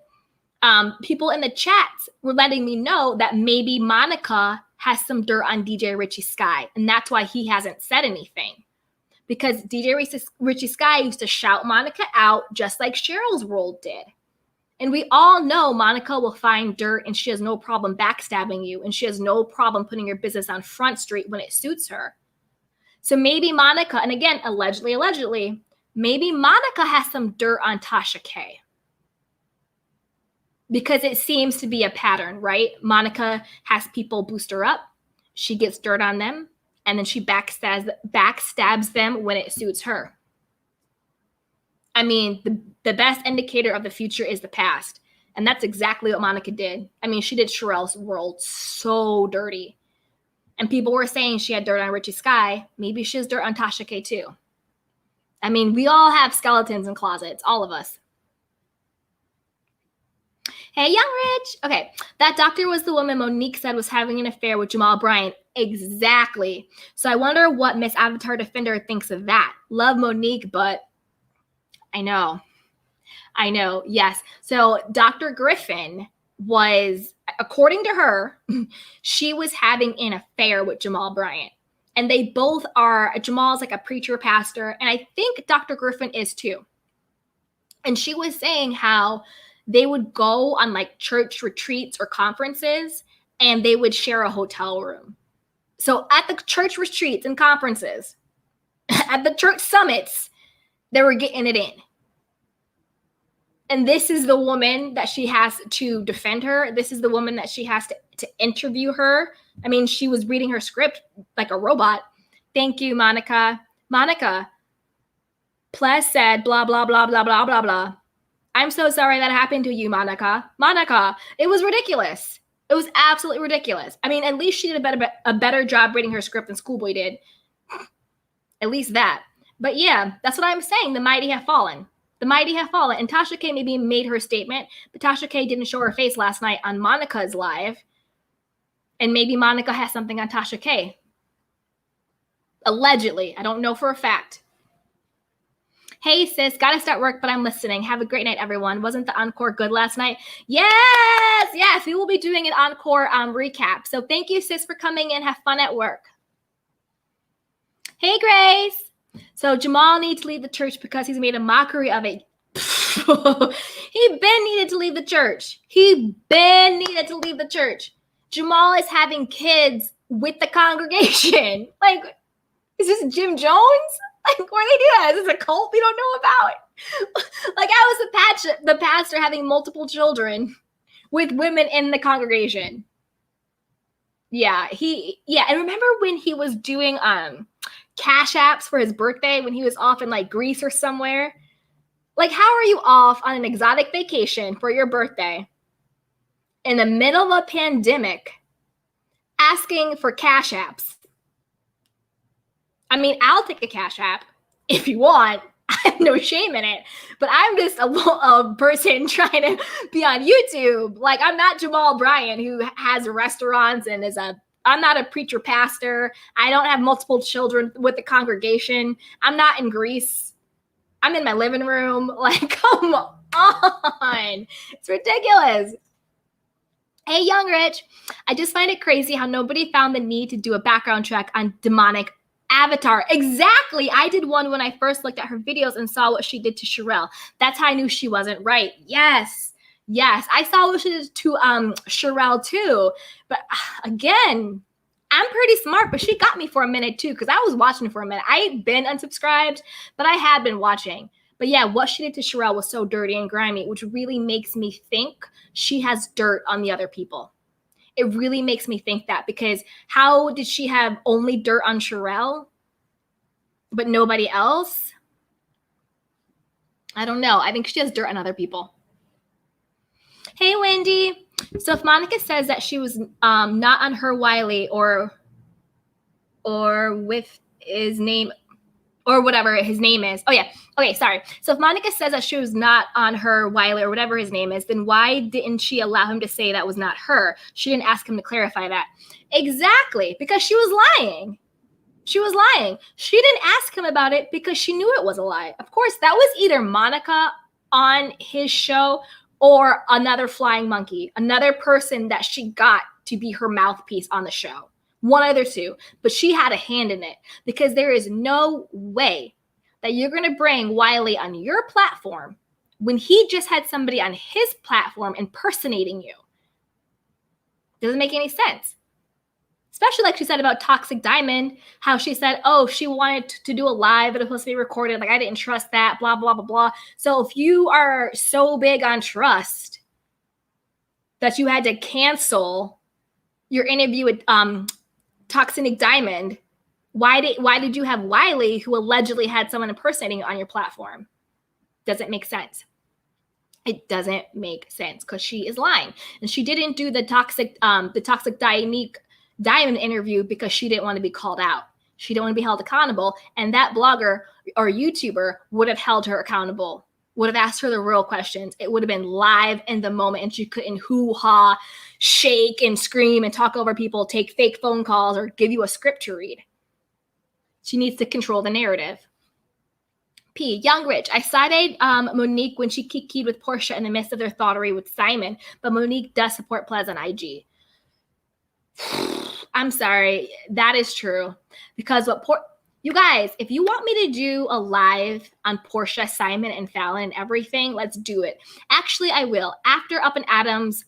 people in the chats were letting me know that maybe Monica has some dirt on DJ Richie Sky, and that's why he hasn't said anything. Because DJ Richie Sky used to shout Monica out just like Cheryl's World did. And we all know Monica will find dirt and she has no problem backstabbing you, and she has no problem putting your business on Front Street when it suits her. So maybe Monica, and again, allegedly, maybe Monica has some dirt on Tasha K. Because it seems to be a pattern, right? Monica has people boost her up. She gets dirt on them. And then she backstabs them when it suits her. I mean, the best indicator of the future is the past. And that's exactly what Monica did. I mean, she did Sherelle's World so dirty. And people were saying she had dirt on Richie Sky. Maybe she has dirt on Tasha K too. I mean, we all have skeletons in closets, all of us. Hey, Young Rich. Okay, that doctor was the woman Monique said was having an affair with Jamal Bryant. Exactly. So I wonder what Miss Avatar Defender thinks of that. Love Monique, but I know. Yes. So Dr. Griffin was, according to her, she was having an affair with Jamal Bryant. And they both are, Jamal's like a preacher pastor, and I think Dr. Griffin is too. And she was saying how they would go on like church retreats or conferences, and they would share a hotel room. So at the church retreats and conferences, at the church summits, they were getting it in. And this is the woman that she has to defend her. This is the woman that she has to interview her. I mean, she was reading her script like a robot. Thank you, Monica. Monica, Ples said blah, blah, blah, blah, blah, blah, blah. I'm so sorry that happened to you, Monica. Monica, it was ridiculous. It was absolutely ridiculous. I mean, at least she did a better job reading her script than Schoolboy did. At least that. But yeah, that's what I'm saying. The mighty have fallen. The mighty have fallen. And Tasha K maybe made her statement, but Tasha K didn't show her face last night on Monica's live. And maybe Monica has something on Tasha K. Allegedly. I don't know for a fact. Hey, sis, gotta start work, but I'm listening. Have a great night, everyone. Wasn't the encore good last night? Yes, we will be doing an encore recap. So thank you, sis, for coming in. Have fun at work. Hey, Grace. So Jamal needs to leave the church because he's made a mockery of it. He been needed to leave the church. Jamal is having kids with the congregation. Like, is this Jim Jones? Like, what are they doing? Is this a cult we don't know about? Like, I was the pastor having multiple children with women in the congregation. Yeah, and remember when he was doing cash apps for his birthday when he was off in like Greece or somewhere? Like, how are you off on an exotic vacation for your birthday in the middle of a pandemic asking for cash apps? I mean, I'll take a cash app if you want. I have no shame in it, but I'm just a person trying to be on YouTube. Like, I'm not Jamal Bryant who has restaurants and I'm not a preacher pastor. I don't have multiple children with the congregation. I'm not in Greece. I'm in my living room. Like, come on. It's ridiculous. Hey, Young Rich. I just find it crazy how nobody found the need to do a background check on demonic Avatar. Exactly. I did one when I first looked at her videos and saw what she did to Sherelle. That's how I knew she wasn't right. Yes. I saw what she did to Sherelle too. But again, I'm pretty smart, but she got me for a minute too, because I was watching for a minute. I've been unsubscribed, but I had been watching. But yeah, what she did to Sherelle was so dirty and grimy, which really makes me think she has dirt on the other people. It really makes me think that, because how did she have only dirt on Sherelle, but nobody else? I don't know. I think she has dirt on other people. Hey, Wendy. So if Monica says that she was not on her Wiley or with his name or whatever his name is. Oh, yeah. Okay, sorry. So if Monica says that she was not on her Wiley or whatever his name is, then why didn't she allow him to say that was not her? She didn't ask him to clarify that. Exactly, because she was lying. She didn't ask him about it because she knew it was a lie. Of course, that was either Monica on his show or another flying monkey, another person that she got to be her mouthpiece on the show. One other two, but she had a hand in it, because there is no way that you're going to bring Wiley on your platform when he just had somebody on his platform impersonating you. Doesn't make any sense. Especially like she said about Toxic Diamond, how she said, oh, she wanted to do a live, but it was supposed to be recorded. Like, I didn't trust that, blah, blah, blah, blah. So if you are so big on trust that you had to cancel your interview with Toxic Diamond, why did you have Wiley, who allegedly had someone impersonating on your platform? Doesn't make sense. It doesn't make sense, because she is lying, and she didn't do the Toxic Diamond interview because she didn't want to be called out. She didn't want to be held accountable, and that blogger or YouTuber would have held her accountable, would have asked her the real questions. It would have been live in the moment, and she couldn't hoo-ha, shake and scream and talk over people, take fake phone calls, or give you a script to read. She needs to control the narrative. P. Young Rich. I sided Monique when she kikied with Portia in the midst of their thoughterry with Simon, but Monique does support Plez on IG. I'm sorry. That is true. Because you guys, if you want me to do a live on Portia, Simon, and Fallon and everything, let's do it. Actually, I will. After Up and Adam's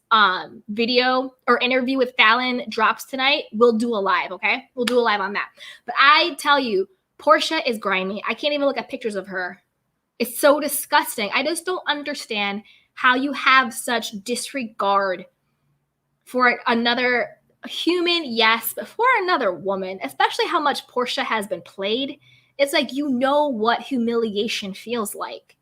video or interview with Fallon drops tonight, we'll do a live, okay? We'll do a live on that. But I tell you, Portia is grimy. I can't even look at pictures of her. It's so disgusting. I just don't understand how you have such disregard for another human, yes, but for another woman, especially how much Portia has been played. It's like, you know what humiliation feels like.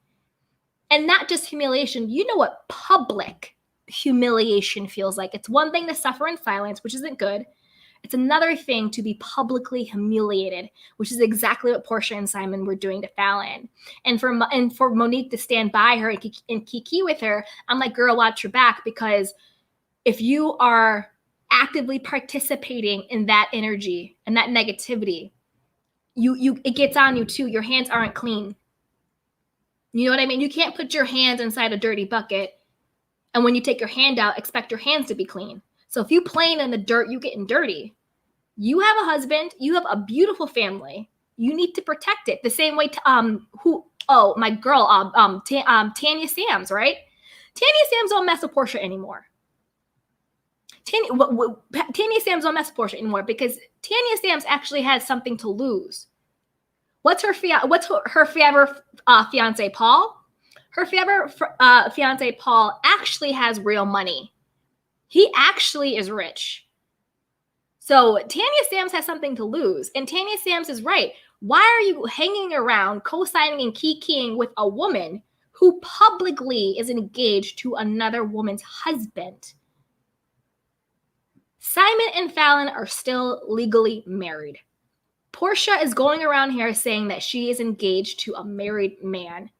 And not just humiliation, you know what public humiliation feels like. It's one thing to suffer in silence, which isn't good. It's another thing to be publicly humiliated, which is exactly what Portia and Simon were doing to Fallon. And for Monique to stand by her and kiki with her, I'm like, girl, watch your back, because if you are actively participating in that energy and that negativity, it gets on you too. Your hands aren't clean. You know what I mean? You can't put your hands inside a dirty bucket, and when you take your hand out, expect your hands to be clean. So if you playing in the dirt, you getting dirty. You have a husband, you have a beautiful family, You need to protect it. The same way, my girl, Tanya Sams, right? Tanya Sams don't mess with Portia anymore. Tanya Sams don't mess with Portia anymore because Tanya Sams actually has something to lose. What's her fiance, Paul? Her fiance, Paul, actually has real money. He actually is rich. So Tanya Sams has something to lose. And Tanya Sams is right. Why are you hanging around, co-signing and keying with a woman who publicly is engaged to another woman's husband? Simon and Fallon are still legally married. Portia is going around here saying that she is engaged to a married man.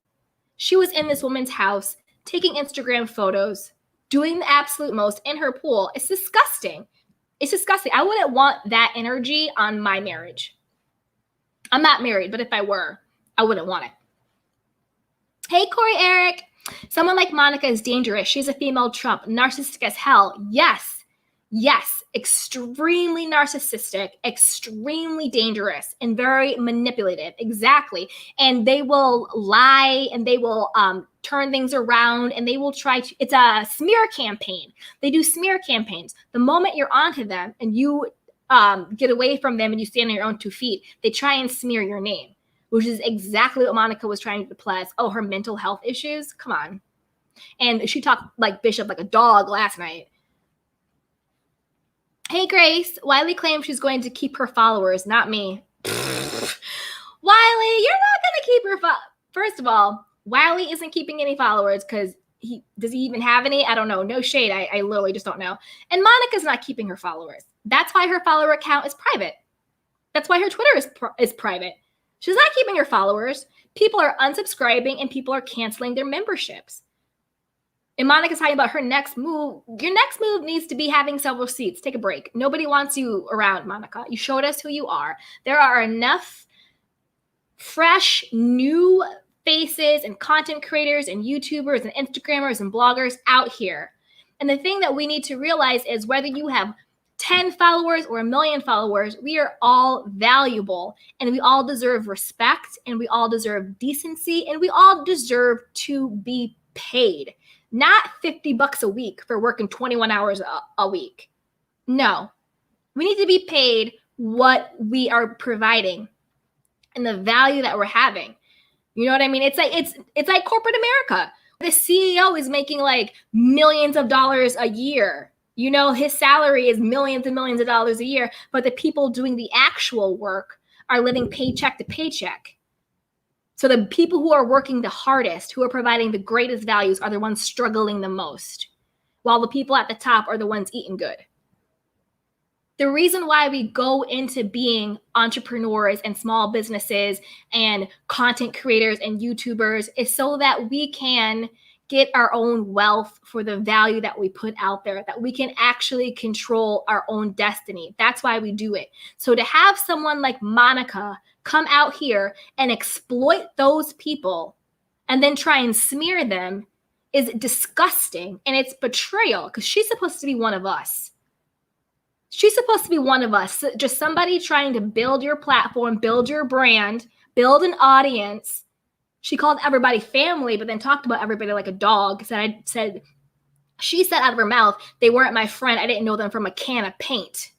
She was in this woman's house, taking Instagram photos, doing the absolute most in her pool. It's disgusting. It's disgusting. I wouldn't want that energy on my marriage. I'm not married, but if I were, I wouldn't want it. Hey, Corey Eric. Someone like Monica is dangerous. She's a female Trump, narcissistic as hell. Yes, extremely narcissistic, extremely dangerous, and very manipulative. Exactly. And they will lie and they will turn things around and they will try to, it's a smear campaign. They do smear campaigns. The moment you're onto them and you get away from them and you stand on your own 2 feet, they try and smear your name, which is exactly what Monica was trying to play. Oh, her mental health issues? Come on. And she talked like Bishop, like a dog last night. Hey, Grace. Wiley claims she's going to keep her followers, not me. Wiley, you're not going to keep her First of all, Wiley isn't keeping any followers because does he even have any? I don't know. No shade. I literally just don't know. And Monica's not keeping her followers. That's why her follower account is private. That's why her Twitter is private. She's not keeping her followers. People are unsubscribing and people are canceling their memberships. And Monica's talking about her next move. Your next move needs to be having several seats. Take a break. Nobody wants you around, Monica. You showed us who you are. There are enough fresh, new faces and content creators and YouTubers and Instagrammers and bloggers out here. And the thing that we need to realize is whether you have 10 followers or 1 million followers, we are all valuable and we all deserve respect and we all deserve decency and we all deserve to be paid. Not $50 a week for working 21 hours a week. No, we need to be paid what we are providing and the value that we're having. You know what I mean? It's like corporate America. The CEO is making like millions of dollars a year. You know, his salary is millions and millions of dollars a year, but the people doing the actual work are living paycheck to paycheck. So the people who are working the hardest, who are providing the greatest values, are the ones struggling the most, while the people at the top are the ones eating good. The reason why we go into being entrepreneurs and small businesses and content creators and YouTubers is so that we can get our own wealth for the value that we put out there, that we can actually control our own destiny. That's why we do it. So to have someone like Monica come out here and exploit those people and then try and smear them is disgusting. And it's betrayal because she's supposed to be one of us. She's supposed to be one of us, just somebody trying to build your platform, build your brand, build an audience. She called everybody family, but then talked about everybody like a dog. She said out of her mouth, they weren't my friend. I didn't know them from a can of paint.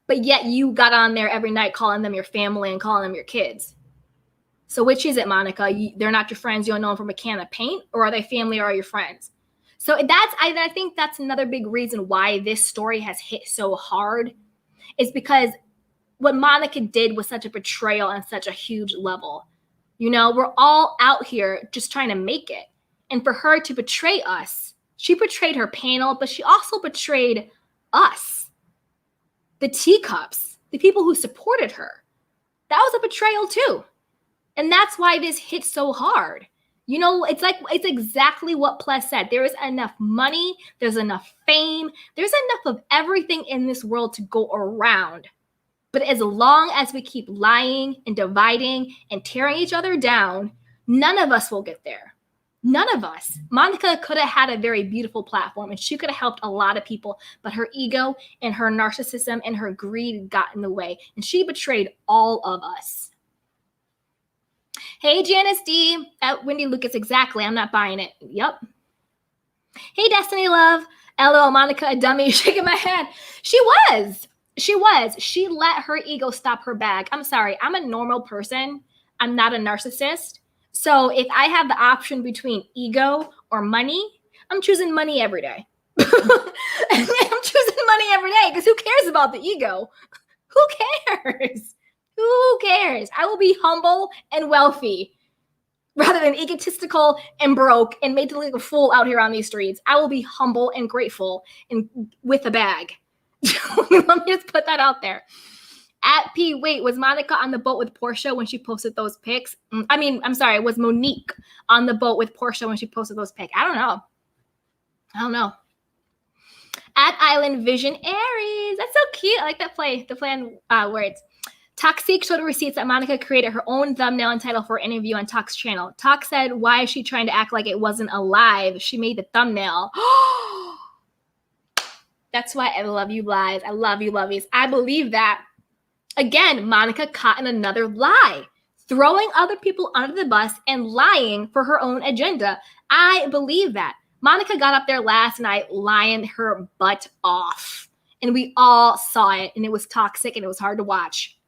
But yet you got on there every night calling them your family and calling them your kids. So which is it, Monica? They're not your friends. You don't know them from a can of paint, or are they family or are your friends? So I think that's another big reason why this story has hit so hard is because what Monica did was such a betrayal on such a huge level. You know, we're all out here just trying to make it. And for her to betray us, she betrayed her panel, but she also betrayed us, the teacups, the people who supported her. That was a betrayal too. And that's why this hit so hard. You know, it's exactly what Ples said. There is enough money. There's enough fame. There's enough of everything in this world to go around. But as long as we keep lying and dividing and tearing each other down, none of us will get there. None of us. Monica could have had a very beautiful platform and she could have helped a lot of people, but her ego and her narcissism and her greed got in the way, and she betrayed all of us. Hey, Janice D. At Wendy Lucas, exactly. I'm not buying it. Yep. Hey, Destiny Love. LOL, Monica, a dummy. Shaking my head. She was. She let her ego stop her bag. I'm sorry. I'm a normal person. I'm not a narcissist. So if I have the option between ego or money, I'm choosing money every day. I'm choosing money every day because who cares about the ego? Who cares? Who cares? I will be humble and wealthy rather than egotistical and broke and made to look like a fool out here on these streets. I will be humble and grateful and with a bag. Let me just put that out there. At P, wait, was Monica on the boat with Portia when she posted those pics? Was Monique on the boat with Portia when she posted those pics? I don't know. At Island Vision Aries. That's so cute. I like that play. The play on words. Toxic showed receipts that Monica created her own thumbnail and title for an interview on Talk's channel. Talk said, why is she trying to act like it wasn't alive? She made the thumbnail. That's why I love you, lies. I love you, lovies. I believe that. Again, Monica caught in another lie, throwing other people under the bus and lying for her own agenda. I believe that. Monica got up there last night lying her butt off, and we all saw it, and it was toxic, and it was hard to watch.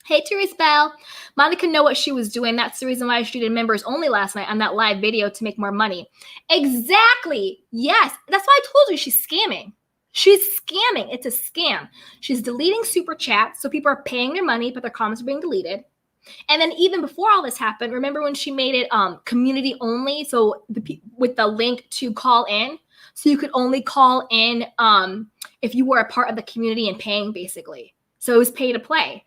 Hey, Therese Bell. Monica knew what she was doing. That's the reason why she did members only last night on that live video to make more money. Exactly. Yes. That's why I told you she's scamming. She's scamming. It's a scam. She's deleting super chats, so people are paying their money, but their comments are being deleted. And then even before all this happened, remember when she made it community only, so with the link to call in, so you could only call in if you were a part of the community and paying, basically. So it was pay to play.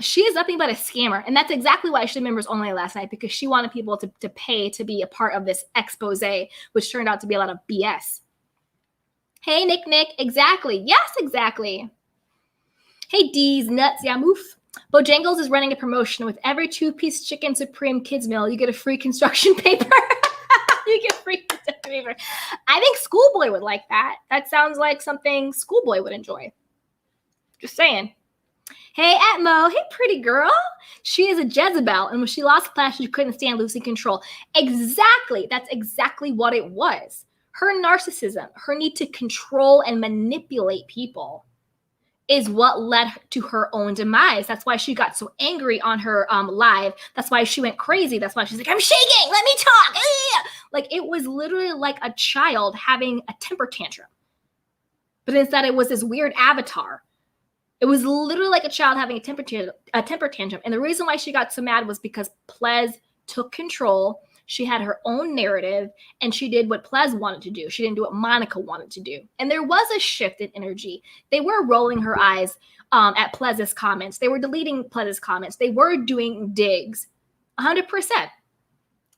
She is nothing but a scammer, and that's exactly why she did members only last night, because she wanted people to pay to be a part of this expose, which turned out to be a lot of BS. Hey, Nick, exactly. Yes, exactly. Hey, D's nuts, yeah, moof. Bojangles is running a promotion. With every 2-piece chicken supreme kids meal, you get a free construction paper. You get free construction paper. I think Schoolboy would like that. That sounds like something Schoolboy would enjoy. Just saying. Hey, Atmo. Hey, pretty girl. She is a Jezebel, and when she lost class, she couldn't stand losing control. Exactly. That's exactly what it was. Her narcissism, her need to control and manipulate people is what led to her own demise. That's why she got so angry on her live. That's why she went crazy. That's why she's like, I'm shaking. Let me talk. Like, it was literally like a child having a temper tantrum. But instead, it was this weird avatar. It was literally like a child having a temper tantrum. And the reason why she got so mad was because Plez took control. She had her own narrative, and she did what Plez wanted to do. She didn't do what Monica wanted to do. And there was a shift in energy. They were rolling her eyes at Plez's comments. They were deleting Plez's comments. They were doing digs, 100%.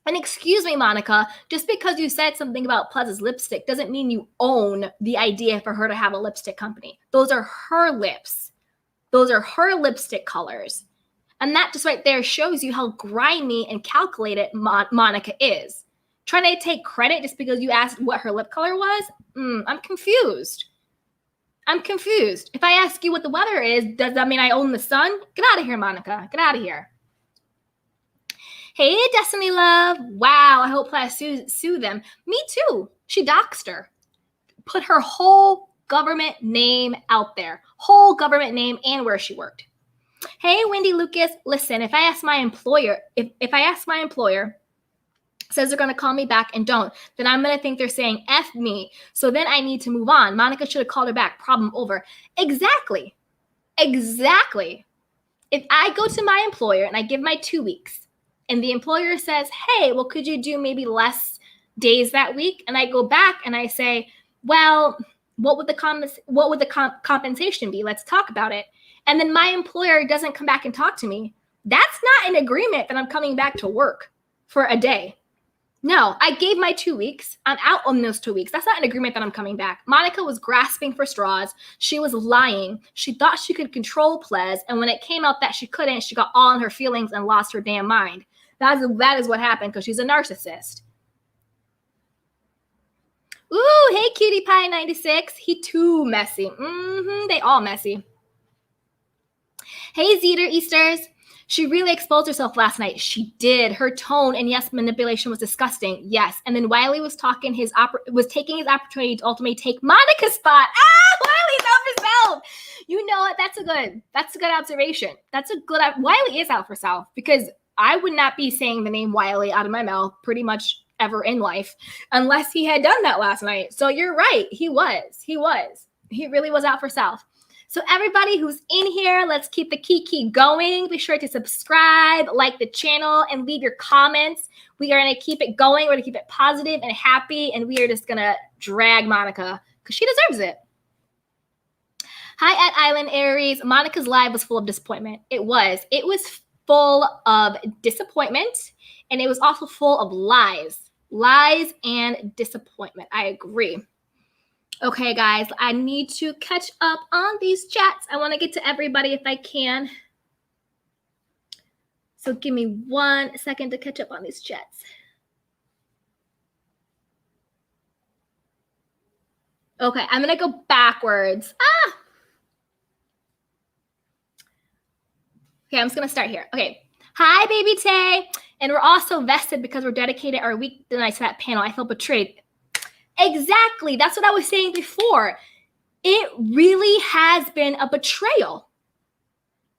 And excuse me, Monica, just because you said something about Plez's lipstick doesn't mean you own the idea for her to have a lipstick company. Those are her lips. Those are her lipstick colors. And that just right there shows you how grimy and calculated Monica is. Trying to take credit just because you asked what her lip color was? I'm confused. If I ask you what the weather is, does that mean I own the sun? Get out of here, Monica. Get out of here. Hey, Destiny Love. Wow, I hope Plez sue them. Me too. She doxed her. Put her whole government name out there. Whole government name and where she worked. Hey, Wendy Lucas, listen, if I ask my employer, if I ask my employer, says they're going to call me back and don't, then I'm going to think they're saying F me. So then I need to move on. Monica should have called her back. Problem over. Exactly. If I go to my employer and I give my 2 weeks and the employer says, hey, well, could you do maybe less days that week? And I go back and I say, well, what would the compensation be? Let's talk about it. And then my employer doesn't come back and talk to me. That's not an agreement that I'm coming back to work for a day. No, I gave my 2 weeks. I'm out on those 2 weeks. That's not an agreement that I'm coming back. Monica was grasping for straws. She was lying. She thought she could control Plez. And when it came out that she couldn't, she got all in her feelings and lost her damn mind. That is what happened because she's a narcissist. Ooh, hey, Cutie Pie 96. He too messy. They all messy. Hey, Zeter Easters. She really exposed herself last night. She did. Her tone and yes, manipulation was disgusting. Yes. And then Wiley was taking his opportunity to ultimately take Monica's spot. Wiley's out for self. You know what? That's a good observation. Wiley is out for self because I would not be saying the name Wiley out of my mouth pretty much ever in life unless he had done that last night. So you're right. He really was out for self. So everybody who's in here, let's keep the kiki going. Be sure to subscribe, like the channel, and leave your comments. We are going to keep it going. We're going to keep it positive and happy, and we are just going to drag Monica because she deserves it. Hi at Island Aries. Monica's live was full of disappointment. It was full of disappointment, and it was also full of lies and disappointment. I agree. Okay, guys, I need to catch up on these chats. I want to get to everybody if I can. So give me 1 second to catch up on these chats. Okay, I'm going to go backwards. Okay, I'm just going to start here. Okay. Hi, Baby Tay. And we're also vested because we're dedicated our week tonight to that panel. I felt betrayed. Exactly. That's what I was saying before. It really has been a betrayal.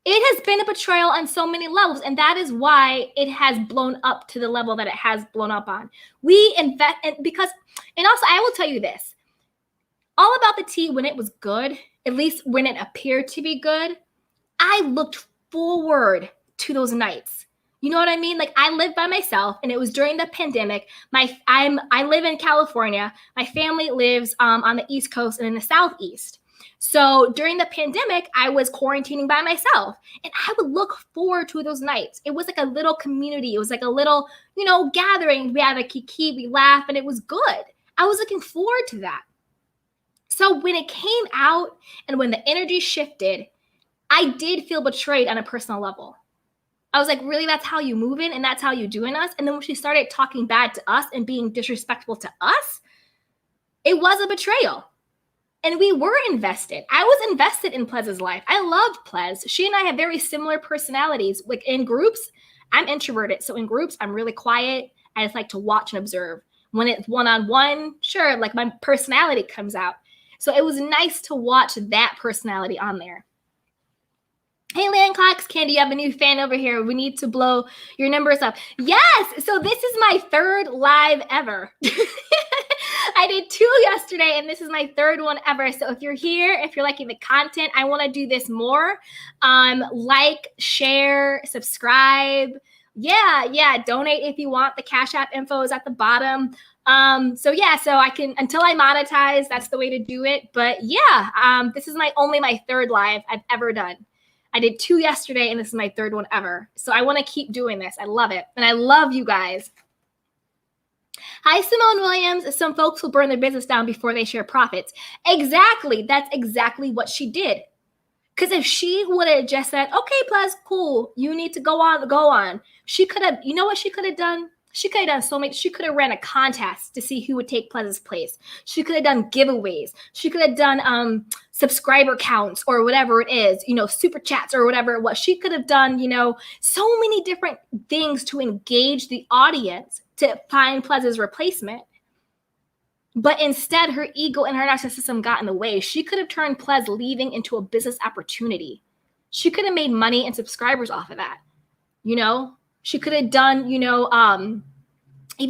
It has been a betrayal on so many levels, and that is why it has blown up to the level that it has blown up on. And also I will tell you this. All about the tea when it was good, at least when it appeared to be good, I looked forward to those nights. You know what I mean? Like I lived by myself and it was during the pandemic. I live in California. My family lives on the East Coast and in the Southeast. So during the pandemic, I was quarantining by myself and I would look forward to those nights. It was like a little community. It was like a little, gathering. We had a kiki, we laughed, and it was good. I was looking forward to that. So when it came out and when the energy shifted, I did feel betrayed on a personal level. I was like, really, that's how you moving and that's how you doing us? And then when she started talking bad to us and being disrespectful to us, it was a betrayal. And we were invested. I was invested in Plez's life. I loved Plez. She and I have very similar personalities. Like in groups, I'm introverted. So in groups, I'm really quiet. I just like to watch and observe. When it's one-on-one, sure, like my personality comes out. So it was nice to watch that personality on there. Hey, Landclocks, Candy, you have a new fan over here. We need to blow your numbers up. Yes, so this is my third live ever. I did 2 yesterday, and this is my third one ever. So if you're here, if you're liking the content, I want to do this more. Like, share, subscribe. Yeah, donate if you want. The Cash App info is at the bottom. So I can, until I monetize, that's the way to do it. But yeah, this is only my third live I've ever done. I did 2 yesterday, and this is my third one ever. So I want to keep doing this. I love it. And I love you guys. Hi, Simone Williams. Some folks will burn their business down before they share profits. Exactly. That's exactly what she did. Because if she would have just said, okay, Plez, cool. You need to go on. She could have, you know what she could have done? She could have done so much. She could have ran a contest to see who would take Plez's place. She could have done giveaways. She could have done subscriber counts or whatever it is, super chats or whatever it was. She could have done, so many different things to engage the audience to find Plez's replacement. But instead, her ego and her narcissism got in the way. She could have turned Plez leaving into a business opportunity. She could have made money and subscribers off of that. She could have done, even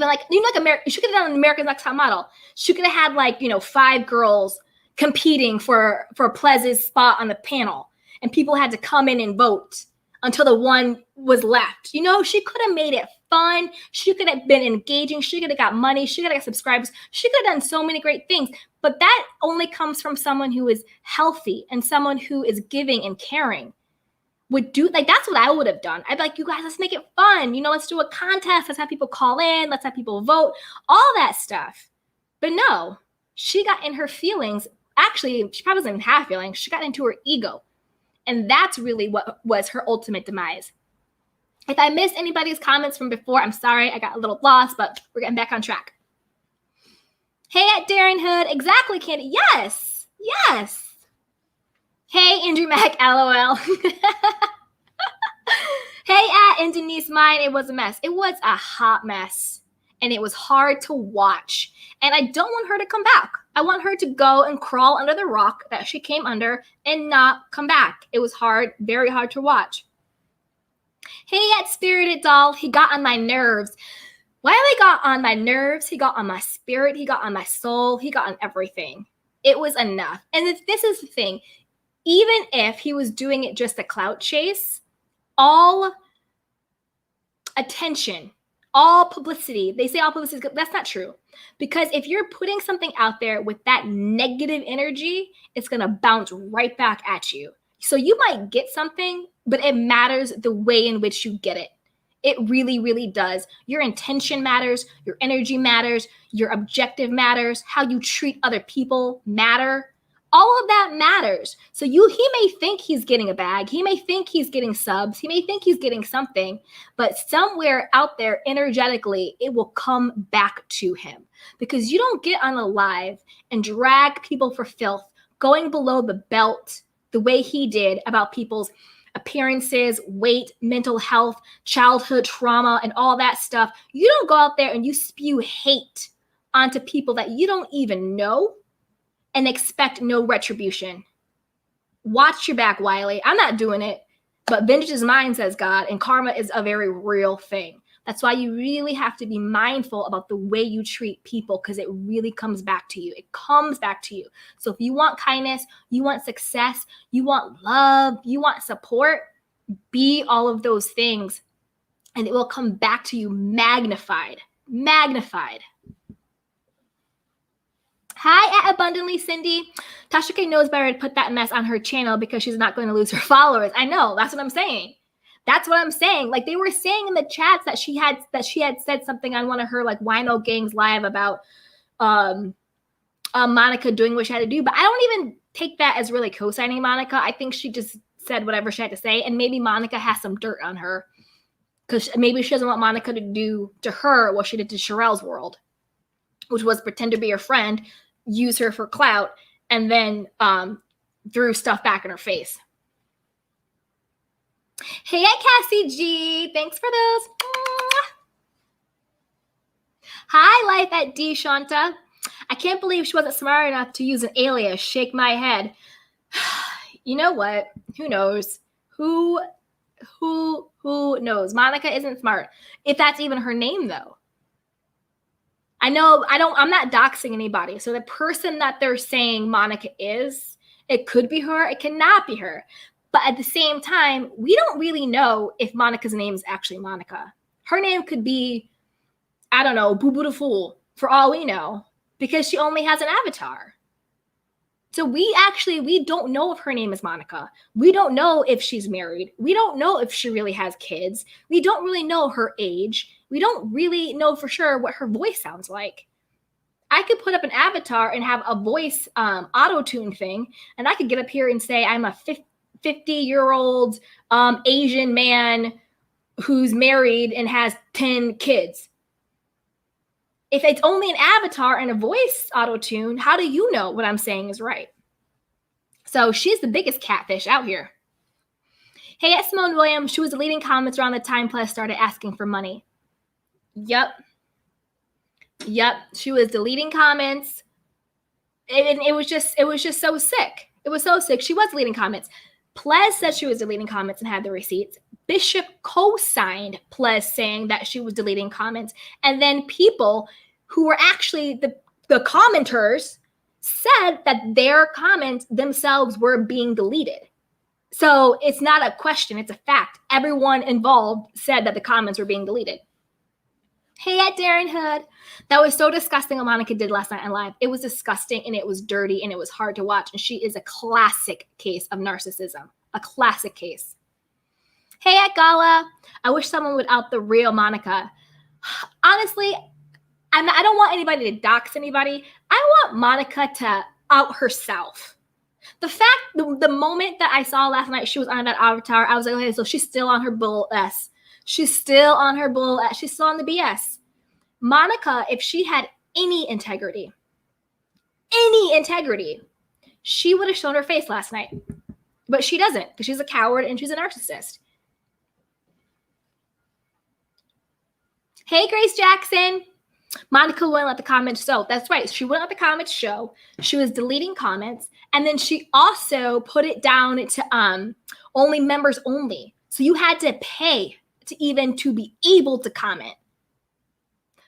like she could have done America's Next Top Model. She could have had 5 girls competing for Plez's spot on the panel, and people had to come in and vote until the one was left. She could have made it fun. She could have been engaging. She could have got money. She could have got subscribers. She could have done so many great things. But that only comes from someone who is healthy and someone who is giving and caring. That's what I would have done. I'd be like, you guys, let's make it fun. Let's do a contest. Let's have people call in. Let's have people vote. All that stuff. But no, she got in her feelings. Actually, she probably doesn't even have feelings. She got into her ego. And that's really what was her ultimate demise. If I missed anybody's comments from before, I'm sorry. I got a little lost, but we're getting back on track. Hey, at Darren Hood. Exactly, Candy. Yes. Yes. Hey, Andrew Mac. LOL. Hey, at in Denise Mine. It was a mess. It was a hot mess. And it was hard to watch. And I don't want her to come back. I want her to go and crawl under the rock that she came under and not come back. It was hard, very hard to watch. Hey, at Spirited Doll. He got on my nerves. Wiley got on my nerves. He got on my spirit. He got on my soul. He got on everything. It was enough. And this is the thing. Even if he was doing it just a clout chase, all attention, all publicity, they say all publicity is good. That's not true. Because if you're putting something out there with that negative energy, it's going to bounce right back at you. So you might get something, but it matters the way in which you get it. It really, really does. Your intention matters. Your energy matters. Your objective matters. How you treat other people matter. All of that matters. So he may think he's getting a bag. He may think he's getting subs. He may think he's getting something. But somewhere out there, energetically, it will come back to him. Because you don't get on a live and drag people for filth, going below the belt the way he did about people's appearances, weight, mental health, childhood trauma, and all that stuff. You don't go out there and you spew hate onto people that you don't even know and expect no retribution. Watch your back, Wiley. I'm not doing it, but vengeance is mine, says God, and karma is a very real thing. That's why you really have to be mindful about the way you treat people, because it really comes back to you. It comes back to you. So if you want kindness, you want success, you want love, you want support, be all of those things, and it will come back to you magnified. Magnified. Hi, at Abundantly Cindy. Tasha K knows better to put that mess on her channel because she's not going to lose her followers. I know. That's what I'm saying. That's what I'm saying. Like, they were saying in the chats that she had said something on one of her like Wino Gangs live about Monica doing what she had to do. But I don't even take that as really co-signing Monica. I think she just said whatever she had to say. And maybe Monica has some dirt on her because maybe she doesn't want Monica to do to her what she did to Sherelle's world, which was pretend to be her friend, use her for clout, and then threw stuff back in her face. Hey, Cassie G. Thanks for those. Hi, Life at D. Shanta. I can't believe she wasn't smart enough to use an alias. Shake my head. You know what? Who knows? Who knows? Monica isn't smart. If that's even her name, though. I'm not doxing anybody. So the person that they're saying Monica is, it could be her. It cannot be her. But at the same time, we don't really know if Monica's name is actually Monica. Her name could be, I don't know, Boo Boo the Fool, for all we know, because she only has an avatar. So we don't know if her name is Monica. We don't know if she's married. We don't know if she really has kids. We don't really know her age. We don't really know for sure what her voice sounds like. I could put up an avatar and have a voice auto-tune thing, and I could get up here and say I'm a 50-year-old Asian man who's married and has 10 kids. If it's only an avatar and a voice auto-tune, how do you know what I'm saying is right? So she's the biggest catfish out here. Hey, at Simone Williams, she was deleting comments around the time Plus started asking for money. Yep. She was deleting comments. It was just so sick. It was so sick. She was deleting comments. Plez said she was deleting comments and had the receipts. Bishop co-signed Plez saying that she was deleting comments. And then people who were actually the commenters said that their comments themselves were being deleted. So it's not a question, it's a fact. Everyone involved said that the comments were being deleted. Hey, at Darren Hood. That was so disgusting what Monica did last night on live. It was disgusting and it was dirty and it was hard to watch. And she is a classic case of narcissism. A classic case. Hey, at Gala. I wish someone would out the real Monica. Honestly, I don't want anybody to dox anybody. I want Monica to out herself. The moment that I saw last night she was on that avatar, I was like, okay, so she's still on her bull S. She's still on her bull. She's still on the BS. Monica, if she had any integrity, she would have shown her face last night. But she doesn't, because she's a coward and she's a narcissist. Hey, Grace Jackson. Monica wouldn't let the comments show. That's right. She wouldn't let the comments show. She was deleting comments. And then she also put it down to only members only. So you had to pay to be able to comment.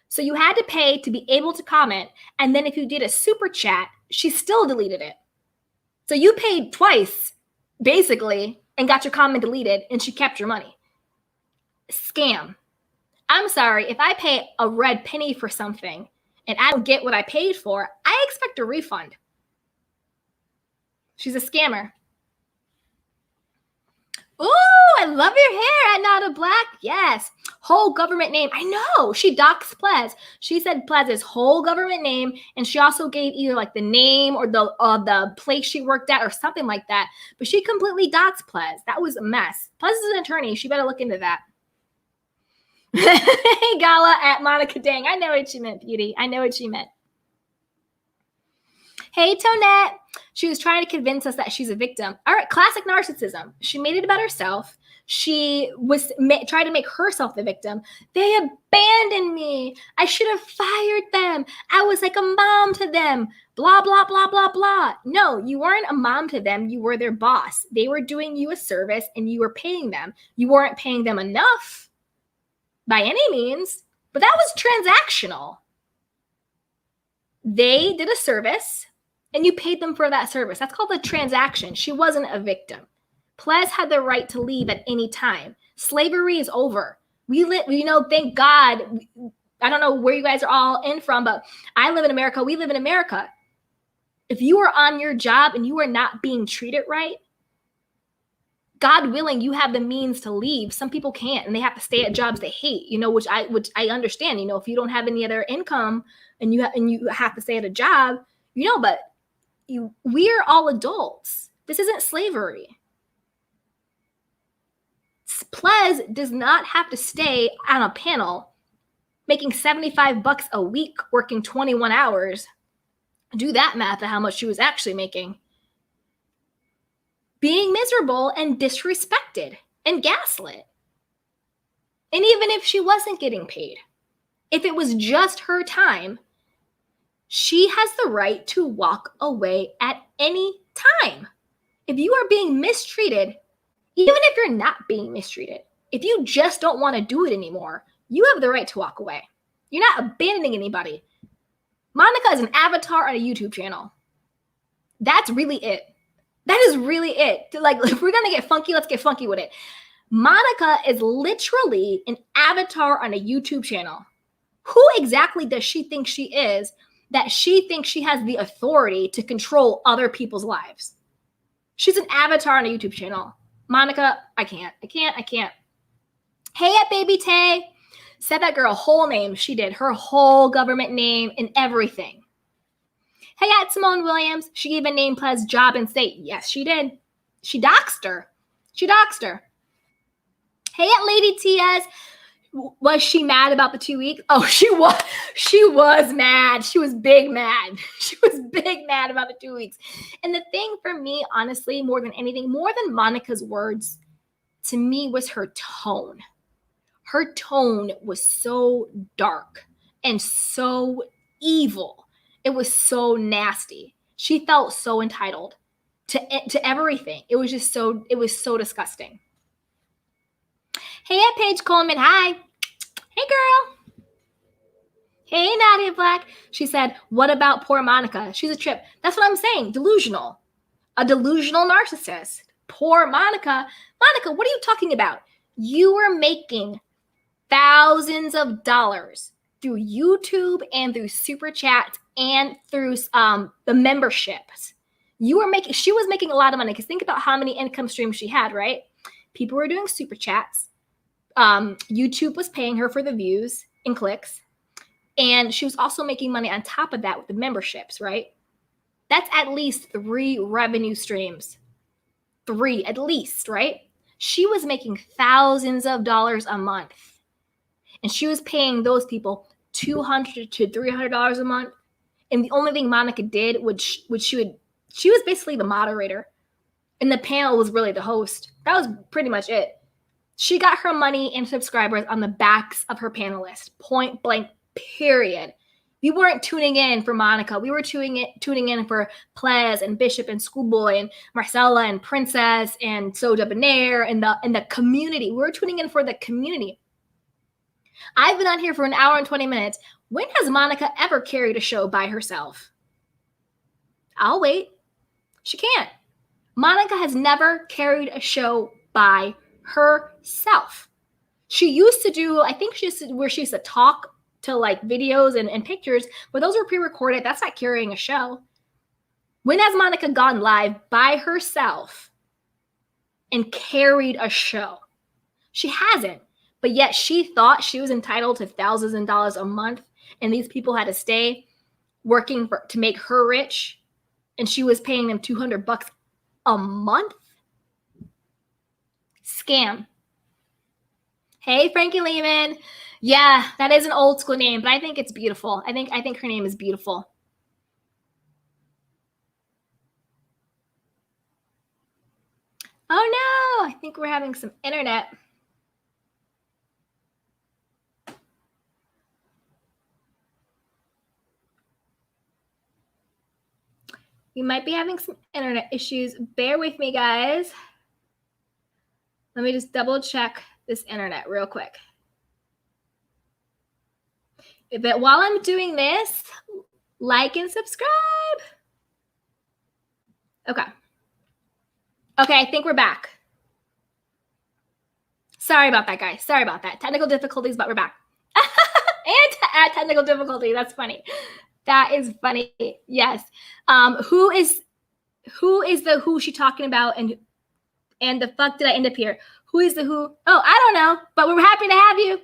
So you had to pay to be able to comment. And then if you did a super chat, she still deleted it. So you paid twice, basically, and got your comment deleted, and she kept your money. Scam. I'm sorry, if I pay a red penny for something and I don't get what I paid for, I expect a refund. She's a scammer. Ooh, I love your hair, Anada Black. Yes. Whole government name. I know. She doxed Plez. She said Plez's whole government name, and she also gave either like the name or the place she worked at or something like that. But she completely doxed Plez. That was a mess. Plez is an attorney. She better look into that. Hey, Gala at Monica Dang. I know what she meant, beauty. I know what she meant. Hey, Tonette. She was trying to convince us that she's a victim. All right, classic narcissism. She made it about herself. She was tried to make herself the victim. They abandoned me. I should have fired them. I was like a mom to them. Blah, blah, blah, blah, blah. No, you weren't a mom to them. You were their boss. They were doing you a service and you were paying them. You weren't paying them enough by any means, but that was transactional. They did a service and you paid them for that service. That's called a transaction. She wasn't a victim. Plez had the right to leave at any time. Slavery is over. Thank God. I don't know where you guys are all in from, but I live in America. We live in America. If you are on your job and you are not being treated right, God willing, you have the means to leave. Some people can't, and they have to stay at jobs they hate, which I understand. If you don't have any other income and you have to stay at a job, but we are all adults. This isn't slavery. Plez does not have to stay on a panel making $75 a week, working 21 hours. Do that math of how much she was actually making. Being miserable and disrespected and gaslit. And even if she wasn't getting paid, if it was just her time, she has the right to walk away at any time. If you are being mistreated, even if you're not being mistreated, if you just don't want to do it anymore, you have the right to walk away. You're not abandoning anybody. Monica is an avatar on a YouTube channel. That's really it. That is really it. Like, if we're going to get funky, let's get funky with it. Monica is literally an avatar on a YouTube channel. Who exactly does she think she is that she thinks she has the authority to control other people's lives? She's an avatar on a YouTube channel. Monica, I can't. Hey, at Baby Tay. Said that girl whole name. She did her whole government name and everything. Hey, at Simone Williams. She gave a name, Plez, job, and state. Yes, she did. She doxed her. Hey, at Lady Tiaz. Was she mad about the 2 weeks? Oh, she was mad. She was big mad. She was big mad about the 2 weeks. And the thing for me, honestly, more than anything, more than Monica's words, to me was her tone. Her tone was so dark and so evil. It was so nasty. She felt so entitled to everything. It was so disgusting. Hey, at Paige Coleman. Hi. Hey, girl. Hey, Nadia Black. She said, what about poor Monica? She's a trip. That's what I'm saying. Delusional. A delusional narcissist. Poor Monica. Monica, what are you talking about? You were making thousands of dollars through YouTube and through super chats and through the memberships. She was making a lot of money, because think about how many income streams she had, right? People were doing super chats. YouTube was paying her for the views and clicks. And she was also making money on top of that with the memberships, right? That's at least 3 revenue streams. 3 at least, right? She was making thousands of dollars a month. And she was paying those people $200 to $300 a month. And the only thing Monica did was she was basically the moderator. And the panel was really the host. That was pretty much it. She got her money and subscribers on the backs of her panelists. Point blank, period. We weren't tuning in for Monica. We were tuning in for Plez and Bishop and Schoolboy and Marcella and Princess and So Debonair and the community. We were tuning in for the community. I've been on here for an hour and 20 minutes. When has Monica ever carried a show by herself? I'll wait. She can't. Monica has never carried a show by herself. She used to do, I think she used to talk to like videos and pictures, but those were pre-recorded. That's not carrying a show. When has Monica gone live by herself and carried a show? She hasn't. But yet she thought she was entitled to thousands of dollars a month, and these people had to stay working to make her rich, and she was paying them $200 a month? Scam. Hey, Frankie Lehman. Yeah, that is an old school name, but I think it's beautiful. I think her name is beautiful. Oh no, I think we're having some internet. We might be having some internet issues. Bear with me, guys. Let me just double check this internet real quick. But while I'm doing this, like and subscribe. Okay. Okay, I think we're back. Sorry about that, guys. Sorry about that. Technical difficulties, but we're back. And to add technical difficulty, that's funny. That is funny. Yes. Who is the who she talking about, and the fuck did I end up here? Who is the who? Oh, I don't know, but we're happy to have you.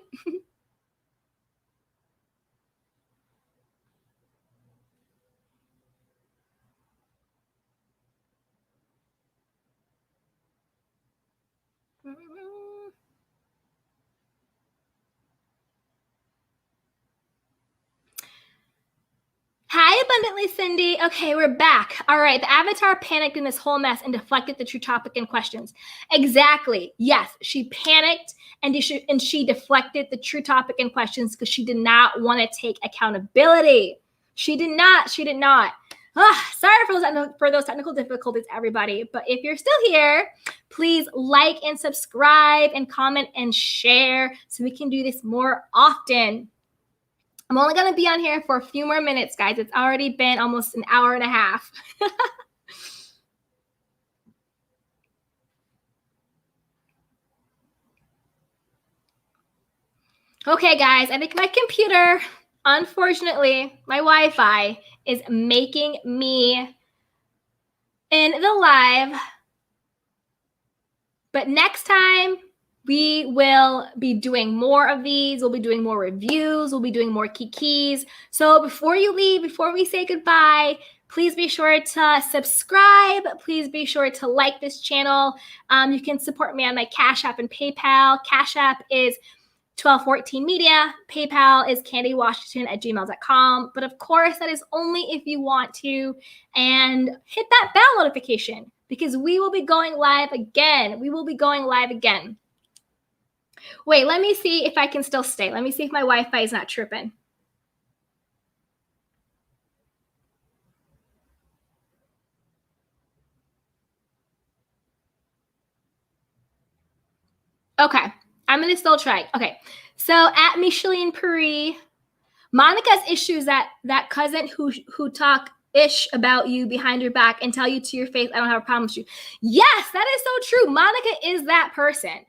Hi, Abundantly Cindy. Okay, we're back. All right, the avatar panicked in this whole mess and deflected the true topic and questions. Exactly. Yes, she panicked and she deflected the true topic and questions because she did not want to take accountability. She did not. Sorry for those technical difficulties, everybody. But if you're still here, please like and subscribe and comment and share so we can do this more often. I'm only going to be on here for a few more minutes, guys. It's already been almost an hour and a half. Okay, guys, I think my computer, unfortunately, my Wi-Fi is making me in the live. But next time, we will be doing more of these. We'll be doing more reviews. We'll be doing more kikis. So before you leave, before we say goodbye, please be sure to subscribe. Please be sure to like this channel. You can support me on my Cash App and PayPal. Cash App is 1214 Media. PayPal is candywashington@gmail.com. But of course, that is only if you want to. And hit that bell notification because we will be going live again. Wait, let me see if I can still stay. Let me see if my Wi-Fi is not tripping. Okay, I'm going to still try. Okay, so at Micheline Paris, Monica's issues that cousin who talk ish about you behind your back and tell you to your face, I don't have a problem with you. Yes, that is so true. Monica is that person.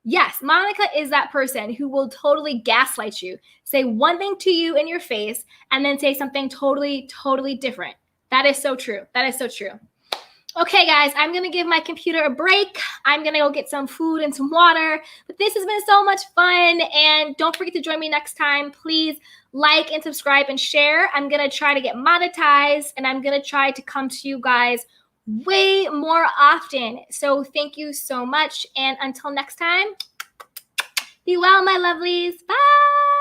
Yes, Monica is that person who will totally gaslight you, say one thing to you in your face, and then say something totally, totally different. That is so true. That is so true. Okay, guys, I'm going to give my computer a break. I'm going to go get some food and some water. But this has been so much fun. And don't forget to join me next time. Please like and subscribe and share. I'm going to try to get monetized, and I'm going to try to come to you guys way more often. So thank you so much. And until next time, be well, my lovelies. Bye.